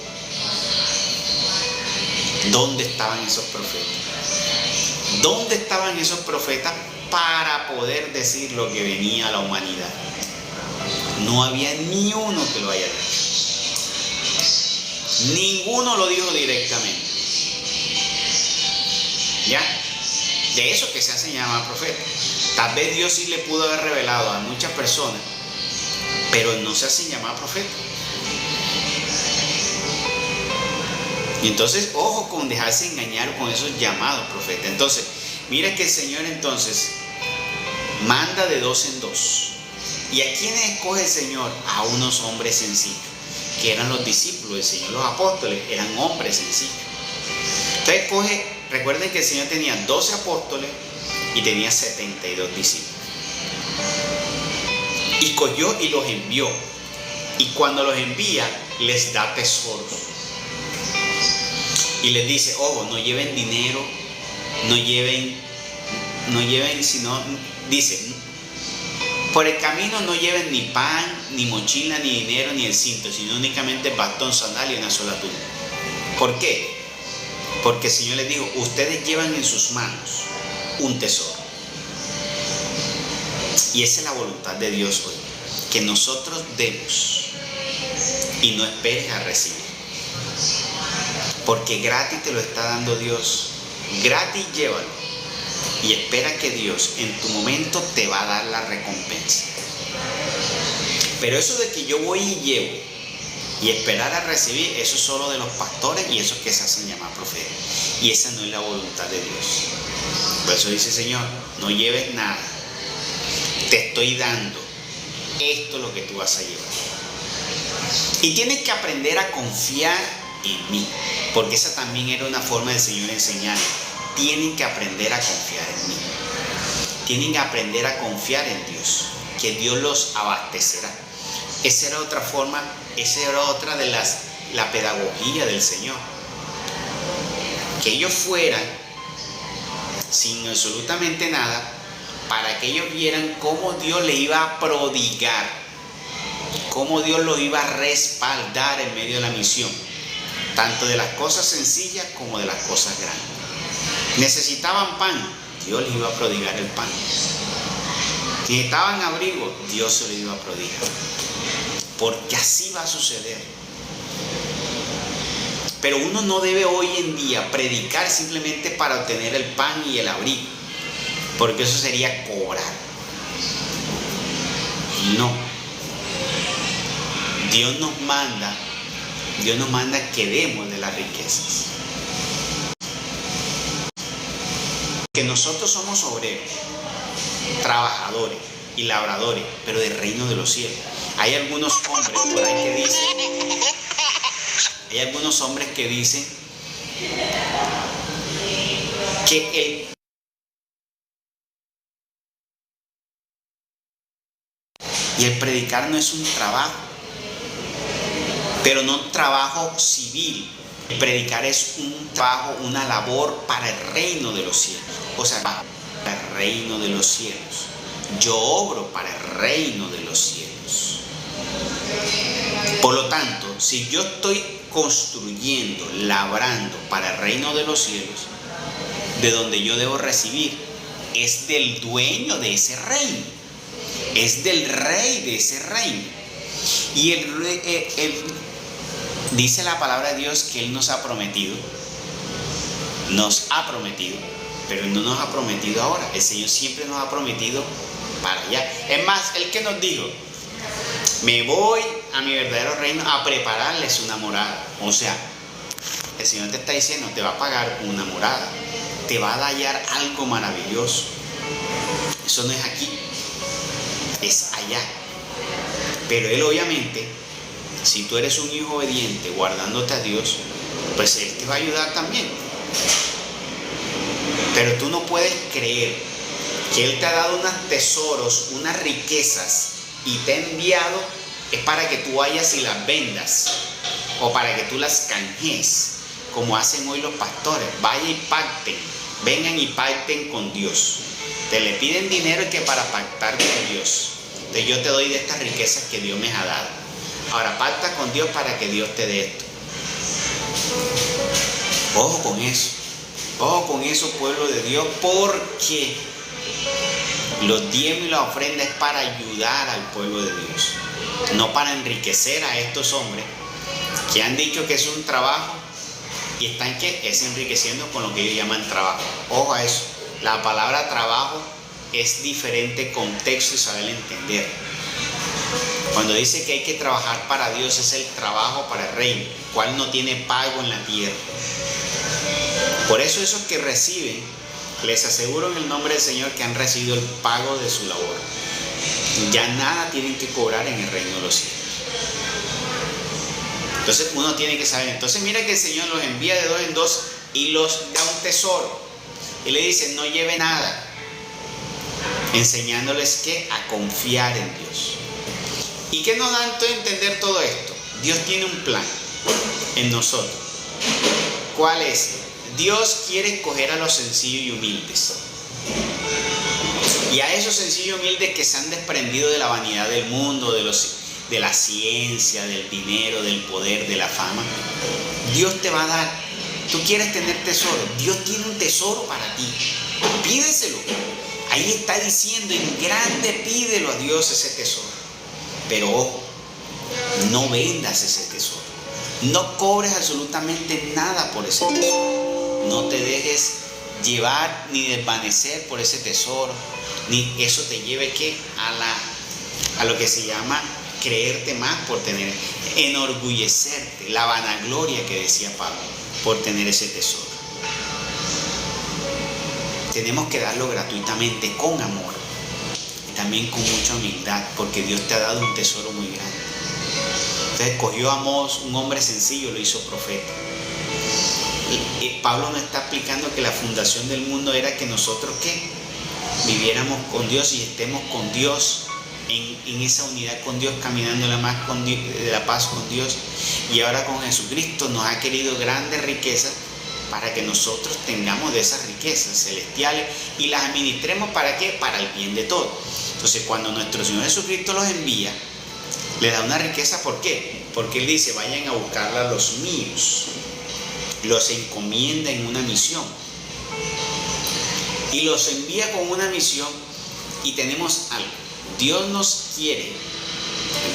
¿Dónde estaban esos profetas? ¿Dónde estaban esos profetas para poder decir lo que venía a la humanidad? No había ni uno que lo haya dicho. Ninguno lo dijo directamente. ¿Ya? De eso que se hace llamar profeta. Tal vez Dios sí le pudo haber revelado a muchas personas, pero no se hace llamar profeta. Y entonces, ojo con dejarse engañar con esos llamados profetas. Entonces, mira que el Señor entonces manda de dos en dos. ¿Y a quiénes escoge el Señor? A unos hombres sencillos, que eran los discípulos del Señor, los apóstoles, eran hombres sencillos. Entonces escoge, recuerden que el Señor tenía 12 apóstoles y tenía 72 discípulos. Y cogió y los envió. Y cuando los envía, les da tesoros. Y les dice, ojo, no lleven dinero, no lleven, sino, dice, por el camino no lleven ni pan, ni mochila, ni dinero, ni el cinto, sino únicamente bastón, sandalia y una sola túnica. ¿Por qué? Porque el Señor les dijo, ustedes llevan en sus manos un tesoro. Y esa es la voluntad de Dios hoy, que nosotros demos y no esperes a recibir. Porque gratis te lo está dando Dios, gratis llévalo y espera que Dios en tu momento te va a dar la recompensa. Pero eso de que yo voy y llevo y esperar a recibir, eso es solo de los pastores y esos que se hacen llamar profetas. Y esa no es la voluntad de Dios. Por eso dice Señor, no lleves nada, te estoy dando, esto es lo que tú vas a llevar. Y tienes que aprender a confiar en mí, porque esa también era una forma del Señor enseñar. Tienen que aprender a confiar en mí, tienen que aprender a confiar en Dios, que Dios los abastecerá. Esa era otra forma, esa era otra de la pedagogía del Señor, que ellos fueran sin absolutamente nada, para que ellos vieran cómo Dios les iba a prodigar, cómo Dios los iba a respaldar en medio de la misión, tanto de las cosas sencillas como de las cosas grandes. Necesitaban pan, Dios les iba a prodigar el pan. Necesitaban abrigo, Dios se lo iba a prodigar. Porque así va a suceder. Pero uno no debe hoy en día predicar simplemente para obtener el pan y el abrigo, porque eso sería cobrar. No. Dios nos manda que demos de las riquezas. Que nosotros somos obreros, trabajadores y labradores, pero del reino de los cielos. Hay algunos hombres por ahí que dicen, que el predicar no es un trabajo, pero no un trabajo civil. El predicar es un trabajo, una labor para el reino de los cielos. O sea, para el reino de los cielos. Yo obro para el reino de los cielos. Por lo tanto, si yo estoy construyendo, labrando para el reino de los cielos, de donde yo debo recibir, es del dueño de ese reino. Es del rey de ese reino. Y Dice la palabra de Dios que Él nos ha prometido, pero Él no nos ha prometido ahora. El Señor siempre nos ha prometido para allá. Es más, Él que nos dijo, me voy a mi verdadero reino a prepararles una morada. O sea, el Señor te está diciendo, te va a pagar una morada, te va a dar algo maravilloso. Eso no es aquí, es allá. Pero Él obviamente, si tú eres un hijo obediente, guardándote a Dios, pues Él te va a ayudar también. Pero tú no puedes creer que Él te ha dado unos tesoros, unas riquezas, y te ha enviado es para que tú vayas y las vendas, o para que tú las canjees, como hacen hoy los pastores. Vaya y pacten, vengan y pacten con Dios. Te le piden dinero que para pactar con Dios. Entonces yo te doy de estas riquezas que Dios me ha dado. Ahora pacta con Dios para que Dios te dé esto. Ojo con eso, pueblo de Dios, porque los diezmos y la ofrenda es para ayudar al pueblo de Dios, no para enriquecer a estos hombres que han dicho que es un trabajo y están es enriqueciendo con lo que ellos llaman trabajo. Ojo a eso, la palabra trabajo es diferente contexto y saber entender. Cuando dice que hay que trabajar para Dios, es el trabajo para el reino, el cual no tiene pago en la tierra. Por eso esos que reciben, les aseguro en el nombre del Señor que han recibido el pago de su labor. Ya nada tienen que cobrar en el reino de los cielos. Entonces uno tiene que saber. Entonces mira que el Señor los envía de dos en dos y los da un tesoro. Y le dice, no lleve nada. Enseñándoles que a confiar en Dios. ¿Y qué nos da entonces entender todo esto? Dios tiene un plan en nosotros. ¿Cuál es? Dios quiere escoger a los sencillos y humildes. Y a esos sencillos y humildes que se han desprendido de la vanidad del mundo, de la ciencia, del dinero, del poder, de la fama, Dios te va a dar. Tú quieres tener tesoro, Dios tiene un tesoro para ti. Pídeselo. Ahí está diciendo, en grande pídelo a Dios ese tesoro. Pero ojo, no vendas ese tesoro. No cobres absolutamente nada por ese tesoro. No te dejes llevar ni desvanecer por ese tesoro. Ni eso te lleve a lo que se llama creerte más por tener, enorgullecerte, la vanagloria que decía Pablo, por tener ese tesoro. Tenemos que darlo gratuitamente, con amor y también con mucha humildad, porque Dios te ha dado un tesoro muy grande. Entonces escogió a Amós, un hombre sencillo, lo hizo profeta. Pablo nos está explicando que la fundación del mundo era que nosotros viviéramos con Dios y estemos con Dios, en esa unidad con Dios, caminando de la paz con Dios. Y ahora con Jesucristo nos ha querido grandes riquezas para que nosotros tengamos de esas riquezas celestiales y las administremos ¿para qué? Para el bien de todos. Entonces cuando nuestro Señor Jesucristo los envía, les da una riqueza. ¿Por qué? Porque Él dice, vayan a buscarla a los míos. Los encomienda en una misión. Y los envía con una misión. Y tenemos algo. Dios nos quiere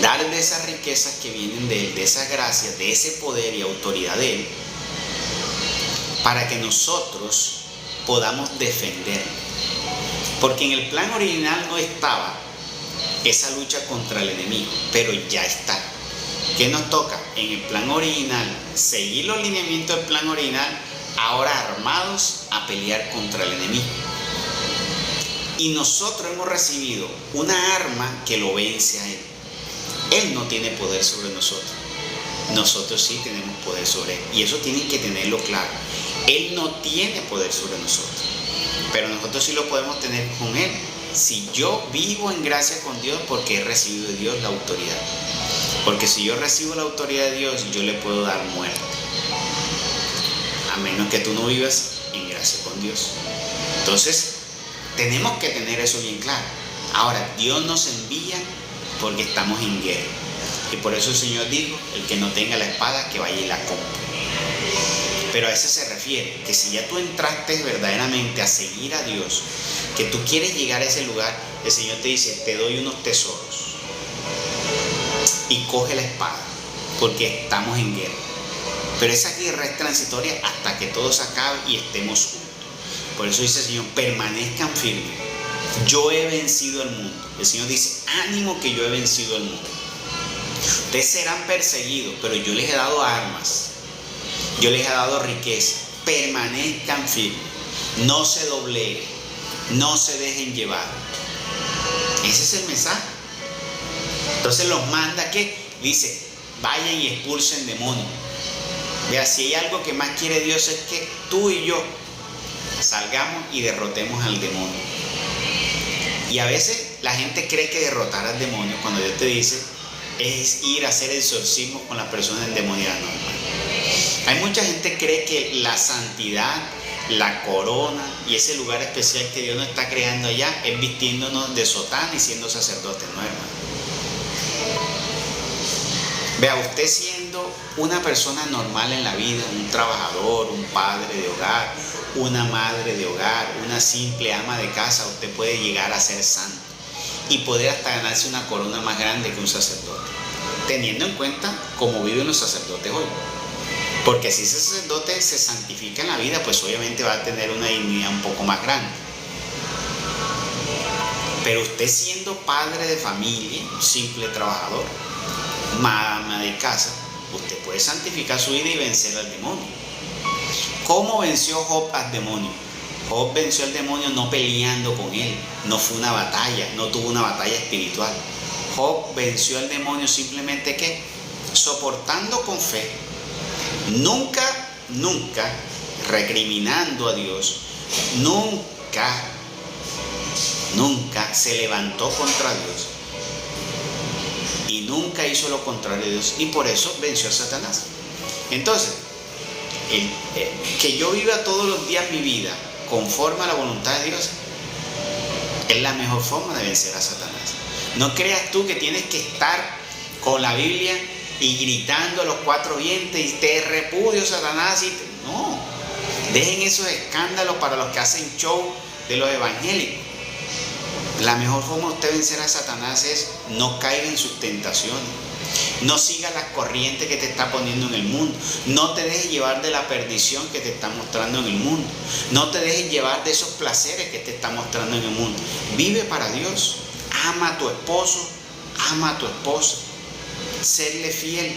dar de esas riquezas que vienen de Él, de esas gracias, de ese poder y autoridad de Él, para que nosotros podamos defender. Porque en el plan original no estaba esa lucha contra el enemigo, pero ya está. ¿Qué nos toca? En el plan original, seguir los lineamientos del plan original, ahora armados a pelear contra el enemigo. Y nosotros hemos recibido una arma que lo vence a Él. Él no tiene poder sobre nosotros. Nosotros sí tenemos poder sobre Él. Y eso tienen que tenerlo claro. Él no tiene poder sobre nosotros. Pero nosotros sí lo podemos tener con Él. Si yo vivo en gracia con Dios, porque he recibido de Dios la autoridad. Porque si yo recibo la autoridad de Dios, yo le puedo dar muerte. A menos que tú no vivas en gracia con Dios. Entonces, tenemos que tener eso bien claro. Ahora, Dios nos envía porque estamos en guerra. Y por eso el Señor dijo, el que no tenga la espada, que vaya y la compre. Pero a eso se refiere, que si ya tú entraste verdaderamente a seguir a Dios, que tú quieres llegar a ese lugar, el Señor te dice, te doy unos tesoros. Y coge la espada. porque estamos en guerra. Pero esa guerra es transitoria hasta que todo se acabe y estemos juntos. Por eso dice el Señor, permanezcan firmes. Yo he vencido al mundo. El Señor dice, ánimo que yo he vencido al mundo. Ustedes serán perseguidos, pero yo les he dado armas. Yo les he dado riqueza. Permanezcan firmes. No se dobleguen. No se dejen llevar. Ese es el mensaje. Entonces los manda que dice, vayan y expulsen demonios. Vea, si hay algo que más quiere Dios es que tú y yo salgamos y derrotemos al demonio. Y a veces la gente cree que derrotar al demonio, cuando Dios te dice, es ir a hacer exorcismo con las personas endemoniadas. No, hay mucha gente que cree que la santidad, la corona y ese lugar especial que Dios nos está creando allá es vistiéndonos de sotana y siendo sacerdotes. No, hermano. Vea, usted siendo una persona normal en la vida, un trabajador, un padre de hogar, una madre de hogar, una simple ama de casa, usted puede llegar a ser santo y poder hasta ganarse una corona más grande que un sacerdote, teniendo en cuenta cómo viven los sacerdotes hoy. Porque si ese sacerdote se santifica en la vida, pues obviamente va a tener una dignidad un poco más grande. Pero usted siendo padre de familia, simple trabajador, ama de casa, usted puede santificar su vida y vencer al demonio. ¿Cómo venció Job al demonio? Job venció al demonio no peleando con él, no fue una batalla, no tuvo una batalla espiritual. Job venció al demonio simplemente ¿qué? Soportando con fe, nunca recriminando a Dios, nunca se levantó contra Dios y nunca hizo lo contrario a Dios, y por eso venció a Satanás. Entonces, que yo viva todos los días mi vida conforme a la voluntad de Dios es la mejor forma de vencer a Satanás. No creas tú que tienes que estar con la Biblia y gritando a los cuatro vientos y te repudio Satanás. No, dejen esos escándalos para los que hacen show de los evangélicos. La mejor forma de usted vencer a Satanás es no caiga en sus tentaciones. No siga las corrientes que te está poniendo en el mundo. No te dejes llevar de la perdición que te está mostrando en el mundo. No te dejes llevar de esos placeres que te está mostrando en el mundo. Vive para Dios. Ama a tu esposo, ama a tu esposa. Serle fiel.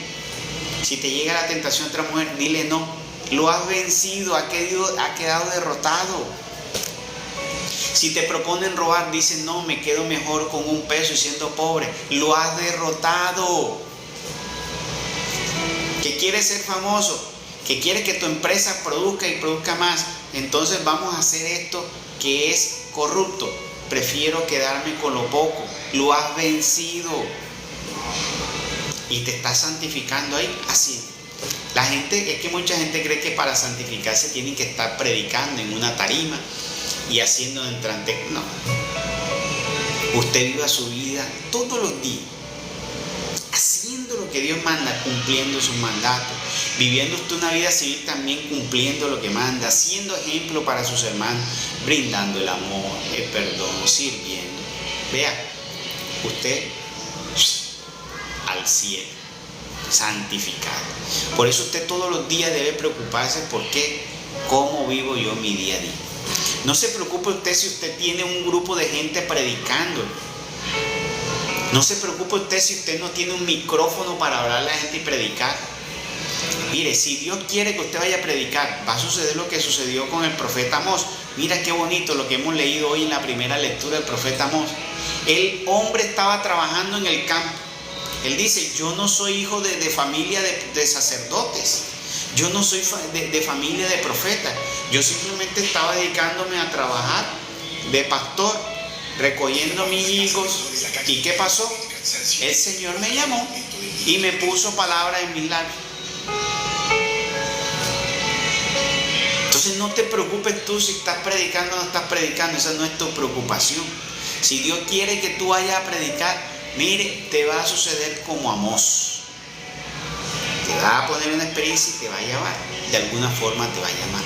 Si te llega la tentación de otra mujer, dile no. Lo has vencido, ha quedado derrotado. Si te proponen robar, dicen no, me quedo mejor con un peso y siendo pobre. Lo has derrotado. Que quieres ser famoso, que quieres que tu empresa produzca y produzca más, entonces vamos a hacer esto que es corrupto. Prefiero quedarme con lo poco. Lo has vencido. Y te estás santificando ahí, así. Es que mucha gente cree que para santificarse tienen que estar predicando en una tarima y haciendo entrante. No. Usted viva su vida todos los días, haciendo lo que Dios manda, cumpliendo sus mandatos, viviendo usted una vida civil también cumpliendo lo que manda, siendo ejemplo para sus hermanos, brindando el amor, el perdón, sirviendo. Vea, usted al cielo, santificado. Por eso usted todos los días debe preocuparse por qué, cómo vivo yo mi día a día. No se preocupe usted si usted tiene un grupo de gente predicando. No se preocupe usted si usted no tiene un micrófono para hablarle a la gente y predicar. Mire, si Dios quiere que usted vaya a predicar, va a suceder lo que sucedió con el profeta Amós. Mira qué bonito lo que hemos leído hoy en la primera lectura del profeta Amós. El hombre estaba trabajando en el campo. Él dice, yo no soy hijo de familia de sacerdotes. Yo no soy de familia de profetas. Yo simplemente estaba dedicándome a trabajar de pastor, recogiendo mis hijos. ¿Y qué pasó? El Señor me llamó y me puso palabras en mis labios. Entonces no te preocupes tú si estás predicando o no estás predicando. Esa no es tu preocupación. Si Dios quiere que tú vayas a predicar, mire, te va a suceder como Amós. Te va a poner una experiencia y te va a llamar. De alguna forma te va a llamar.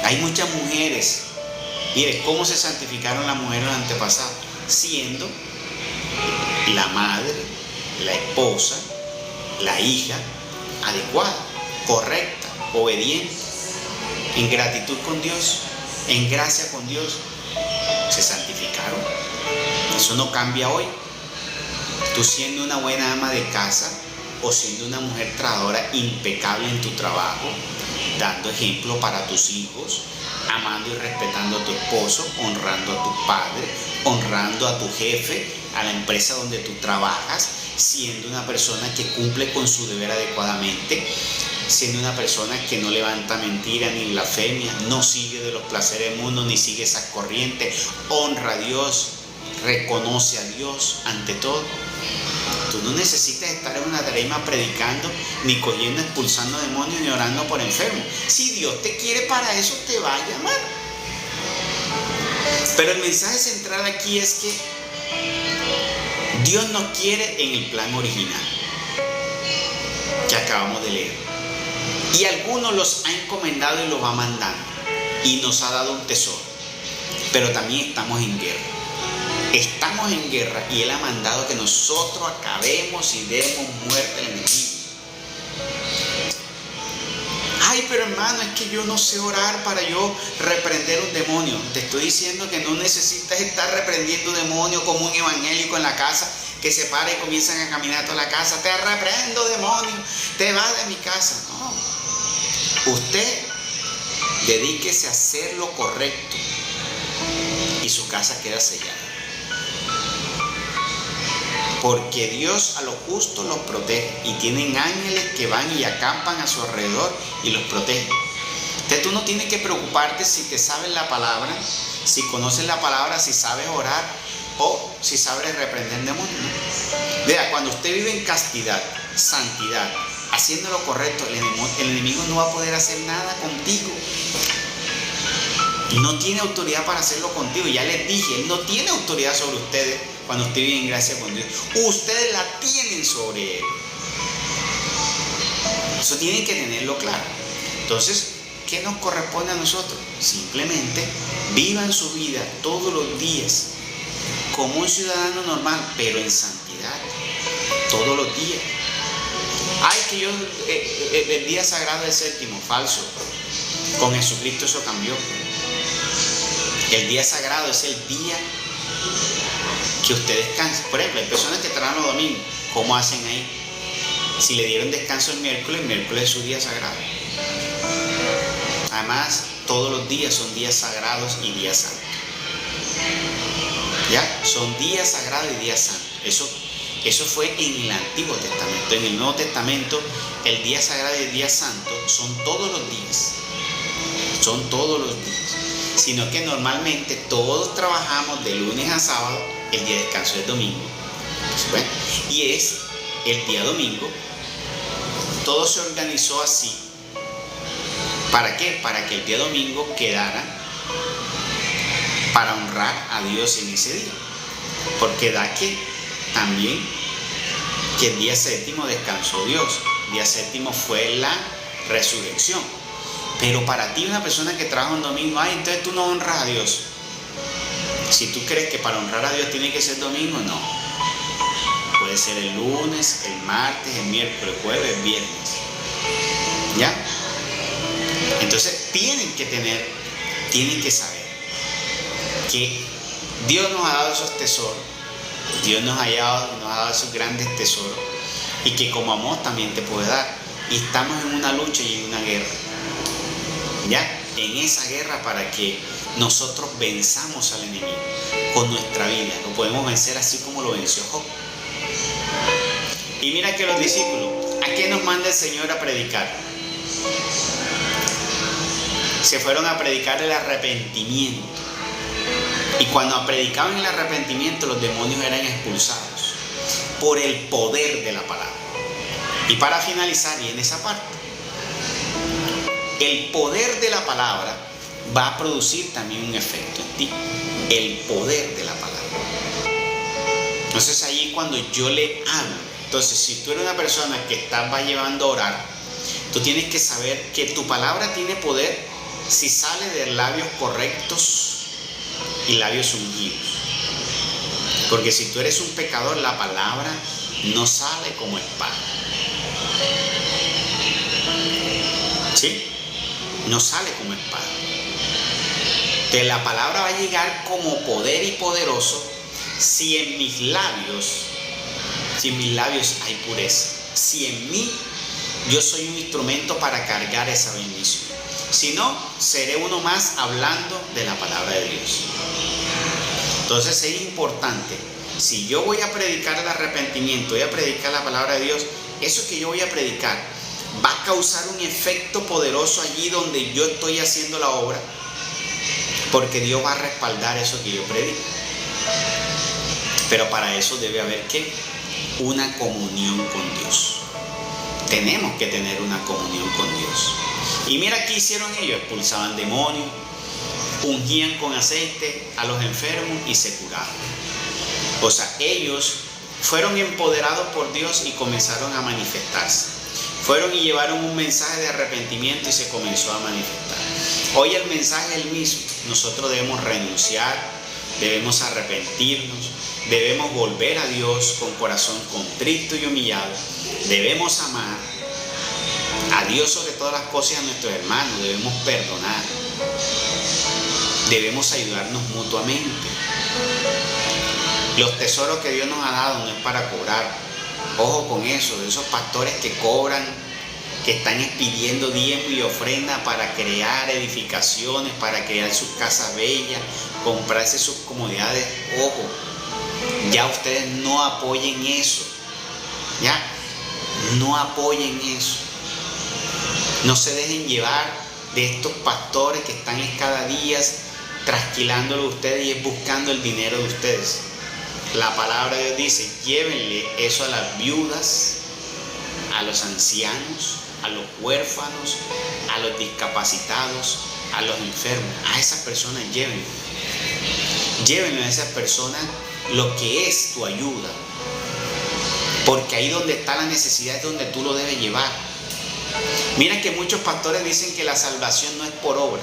Hay muchas mujeres. Mire, ¿cómo se santificaron las mujeres en los antepasados? Siendo la madre, la esposa la hija adecuada, correcta, obediente, en gratitud con Dios, en gracia con Dios. Se santificaron. Eso no cambia hoy. Tú siendo una buena ama de casa o siendo una mujer trabajadora impecable en tu trabajo, dando ejemplo para tus hijos, amando y respetando a tu esposo, honrando a tu padre, honrando a tu jefe, a la empresa donde tú trabajas, siendo una persona que cumple con su deber adecuadamente, siendo una persona que no levanta mentira ni blasfemia, no sigue de los placeres del mundo ni sigue esas corrientes, honra a Dios, reconoce a Dios ante todo. Tú no necesitas estar en una tarima predicando, ni cogiendo, expulsando demonios, ni orando por enfermos. Si Dios te quiere para eso, te va a llamar. Pero el mensaje central aquí es que Dios nos quiere en el plan original que acabamos de leer. Y algunos los ha encomendado y los va mandando. Y nos ha dado un tesoro. Pero también estamos en guerra. Estamos en guerra y Él ha mandado que nosotros acabemos y demos muerte al enemigo. Ay, pero hermano, es que yo no sé orar para yo reprender un demonio. Te estoy diciendo que no necesitas estar reprendiendo demonios como un evangélico en la casa que se para y comienzan a caminar toda la casa. Te reprendo demonio, te vas de mi casa. No. Usted dedíquese a hacer lo correcto y su casa queda sellada. Porque Dios a los justos los protege y tienen ángeles que van y acampan a su alrededor y los protegen. Entonces tú no tienes que preocuparte si te sabes la palabra, si conoces la palabra, si sabes orar o si sabes reprender demonios. Vea, cuando usted vive en castidad, santidad, haciendo lo correcto, el enemigo no va a poder hacer nada contigo. No tiene autoridad para hacerlo contigo. Ya les dije, Él no tiene autoridad sobre ustedes cuando usted vive en gracia con Dios. Ustedes la tienen sobre Él. Eso tienen que tenerlo claro. Entonces, ¿qué nos corresponde a nosotros? Simplemente vivan su vida todos los días como un ciudadano normal, pero en santidad, todos los días. Ay, que yo, el día sagrado del séptimo, falso. Con Jesucristo eso cambió. El día sagrado es el día que usted descansa. Por ejemplo, hay personas que trabajan los domingos. ¿Cómo hacen ahí? Si le dieron descanso el miércoles es su día sagrado. Además, todos los días son días sagrados y días santos. ¿Ya? Son días sagrados y días santos. Eso fue en el Antiguo Testamento. En el Nuevo Testamento, el día sagrado y el día santo son todos los días. Son todos los días. Sino que normalmente todos trabajamos de lunes a sábado, el día de descanso es domingo. ¿Ven? Y es el día domingo. Todo se organizó así. ¿Para qué? Para que el día domingo quedara para honrar a Dios en ese día. Porque da que también que el día séptimo descansó Dios. El día séptimo fue la resurrección. Pero para ti, una persona que trabaja un domingo, ay, entonces tú no honras a Dios. Si tú crees que para honrar a Dios tiene que ser domingo, no. Puede ser el lunes, el martes, el miércoles, jueves, viernes. ¿Ya? Entonces tienen que saber que Dios nos ha dado esos tesoros. Dios nos ha dado esos grandes tesoros. Y que como amor también te puede dar. Y estamos en una lucha y en una guerra. ¿Ya? En esa guerra para que nosotros venzamos al enemigo con nuestra vida. Lo podemos vencer así como lo venció Job. Y mira que los discípulos, ¿a qué nos manda el Señor a predicar? Se fueron a predicar el arrepentimiento. Y cuando predicaban el arrepentimiento, los demonios eran expulsados por el poder de la palabra. Y para finalizar, y en esa parte, el poder de la palabra va a producir también un efecto en ti. El poder de la palabra. Entonces allí cuando yo le hablo, entonces si tú eres una persona que va llevando a orar, tú tienes que saber que tu palabra tiene poder si sale de labios correctos y labios ungidos. Porque si tú eres un pecador, la palabra no sale como espada. ¿Sí? No sale como espada. Entonces la palabra va a llegar como poder y poderoso si en mis labios hay pureza. Si en mí yo soy un instrumento para cargar esa bendición. Si no, seré uno más hablando de la palabra de Dios. Entonces es importante, si yo voy a predicar el arrepentimiento, voy a predicar la palabra de Dios, eso que yo voy a predicar va a causar un efecto poderoso allí donde yo estoy haciendo la obra, porque Dios va a respaldar eso que yo predico. Pero para eso debe haber ¿qué? Una comunión con Dios. Tenemos que tener una comunión con Dios. Y mira qué hicieron ellos: expulsaban demonios, ungían con aceite a los enfermos y se curaban. O sea, ellos fueron empoderados por Dios y comenzaron a manifestarse. Fueron y llevaron un mensaje de arrepentimiento y se comenzó a manifestar. Hoy el mensaje es el mismo. Nosotros debemos renunciar, debemos arrepentirnos, debemos volver a Dios con corazón contrito y humillado. Debemos amar a Dios sobre todas las cosas y a nuestros hermanos. Debemos perdonar. Debemos ayudarnos mutuamente. Los tesoros que Dios nos ha dado no es para cobrar. Ojo con eso, de esos pastores que cobran, que están pidiendo diezmo y ofrenda para crear edificaciones, para crear sus casas bellas, comprarse sus comodidades. Ojo, ya ustedes no apoyen eso. Ya, no apoyen eso. No se dejen llevar de estos pastores que están cada día trasquilándolo a ustedes y es buscando el dinero de ustedes. La palabra de Dios dice: llévenle eso a las viudas, a los ancianos, a los huérfanos, a los discapacitados, a los enfermos. A esas personas llévenle. Llévenle a esas personas lo que es tu ayuda. Porque ahí donde está la necesidad es donde tú lo debes llevar. Mira que muchos pastores dicen que la salvación no es por obra.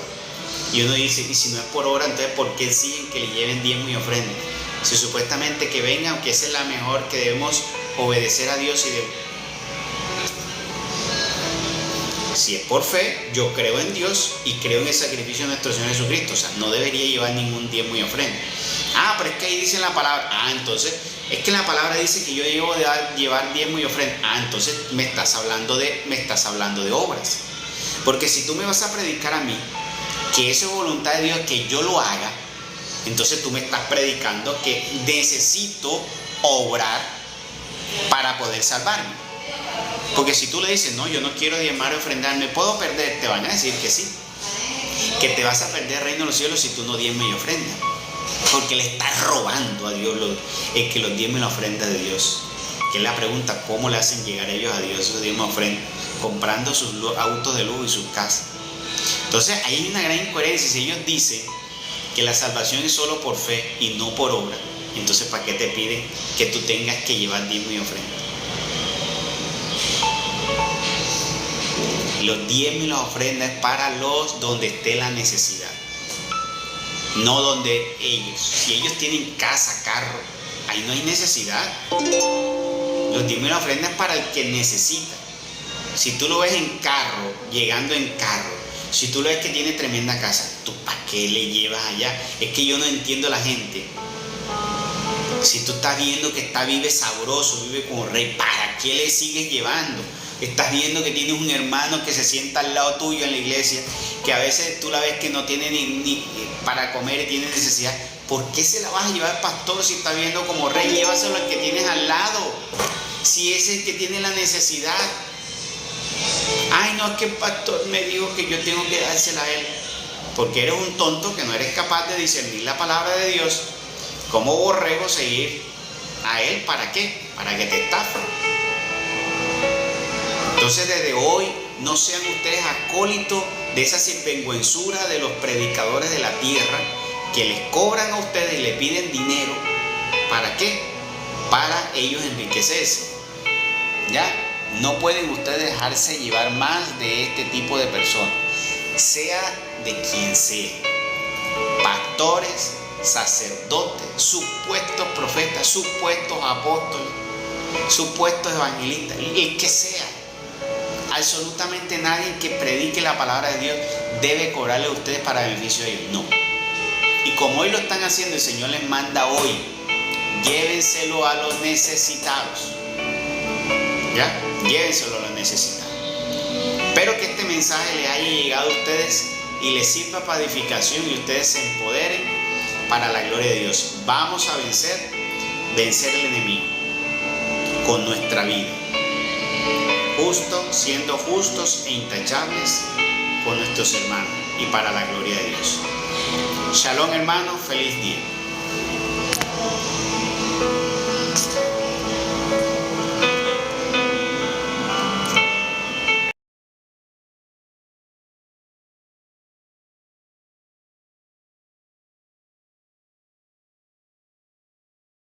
Y uno dice: y si no es por obra, entonces ¿por qué exigen que le lleven diezmo y ofrenda? Si supuestamente que vengan, aunque esa es la mejor, que debemos obedecer a Dios y si es por fe, yo creo en Dios y creo en el sacrificio de nuestro Señor Jesucristo. O sea, no debería llevar ningún diezmo y ofrenda. Pero es que ahí dice la palabra. Entonces, es que la palabra dice que yo debo de llevar diezmo y ofrenda. Entonces me estás hablando de obras. Porque si tú me vas a predicar a mí que eso es voluntad de Dios, que yo lo haga, entonces tú me estás predicando que necesito obrar para poder salvarme. Porque si tú le dices: no, yo no quiero diezmar y ofrendar, ¿me puedo perder? Te van a decir que sí, que te vas a perder el reino de los cielos si tú no diezmas y ofrendas, porque le estás robando a Dios el que los diezma y la ofrenda de Dios. Que es la pregunta: ¿cómo le hacen llegar ellos a Dios esos diezmos y ofrendas? Comprando sus autos de lujo y sus casas. Entonces ahí hay una gran incoherencia. Si ellos dicen que la salvación es solo por fe y no por obra, entonces ¿para qué te piden que tú tengas que llevar diezmo y ofrenda? Los diezmos y las ofrendas es para los donde esté la necesidad, no donde ellos. Si ellos tienen casa, carro, ahí no hay necesidad. Los diezmos y las ofrendas es para el que necesita. Si tú lo ves en carro, llegando en carro, si tú lo ves que tiene tremenda casa, ¿tú para qué le llevas allá? Es que yo no entiendo a la gente. Si tú estás viendo que vive sabroso, vive como rey, ¿para qué le sigues llevando? Estás viendo que tienes un hermano que se sienta al lado tuyo en la iglesia, que a veces tú la ves que no tiene ni para comer y tiene necesidad. ¿Por qué se la vas a llevar, pastor, si está viendo como rey? Llévaselo al que tienes al lado, si es el que tiene la necesidad. No, es que el pastor me dijo que yo tengo que dársela a él. Porque eres un tonto que no eres capaz de discernir la palabra de Dios. Como borrego seguir a él, ¿para qué? Para que te estafen. Entonces desde hoy no sean ustedes acólitos de esa sinvergüenzura de los predicadores de la tierra que les cobran a ustedes y le piden dinero. ¿Para qué? Para ellos enriquecerse. ¿Ya? No pueden ustedes dejarse llevar más de este tipo de personas, sea de quien sea. Pastores, sacerdotes, supuestos profetas, supuestos apóstoles, supuestos evangelistas, el que sea. Absolutamente nadie que predique la palabra de Dios debe cobrarle a ustedes para beneficio de ellos. No. Y como hoy lo están haciendo, el Señor les manda hoy: llévenselo a los necesitados. ¿Ya? Llévenselo a los necesitados. Espero que este mensaje les haya llegado a ustedes y les sirva para edificación y ustedes se empoderen para la gloria de Dios. Vamos a vencer el enemigo con nuestra vida. Siendo justos e intachables con nuestros hermanos y para la gloria de Dios. Shalom, hermanos, feliz día.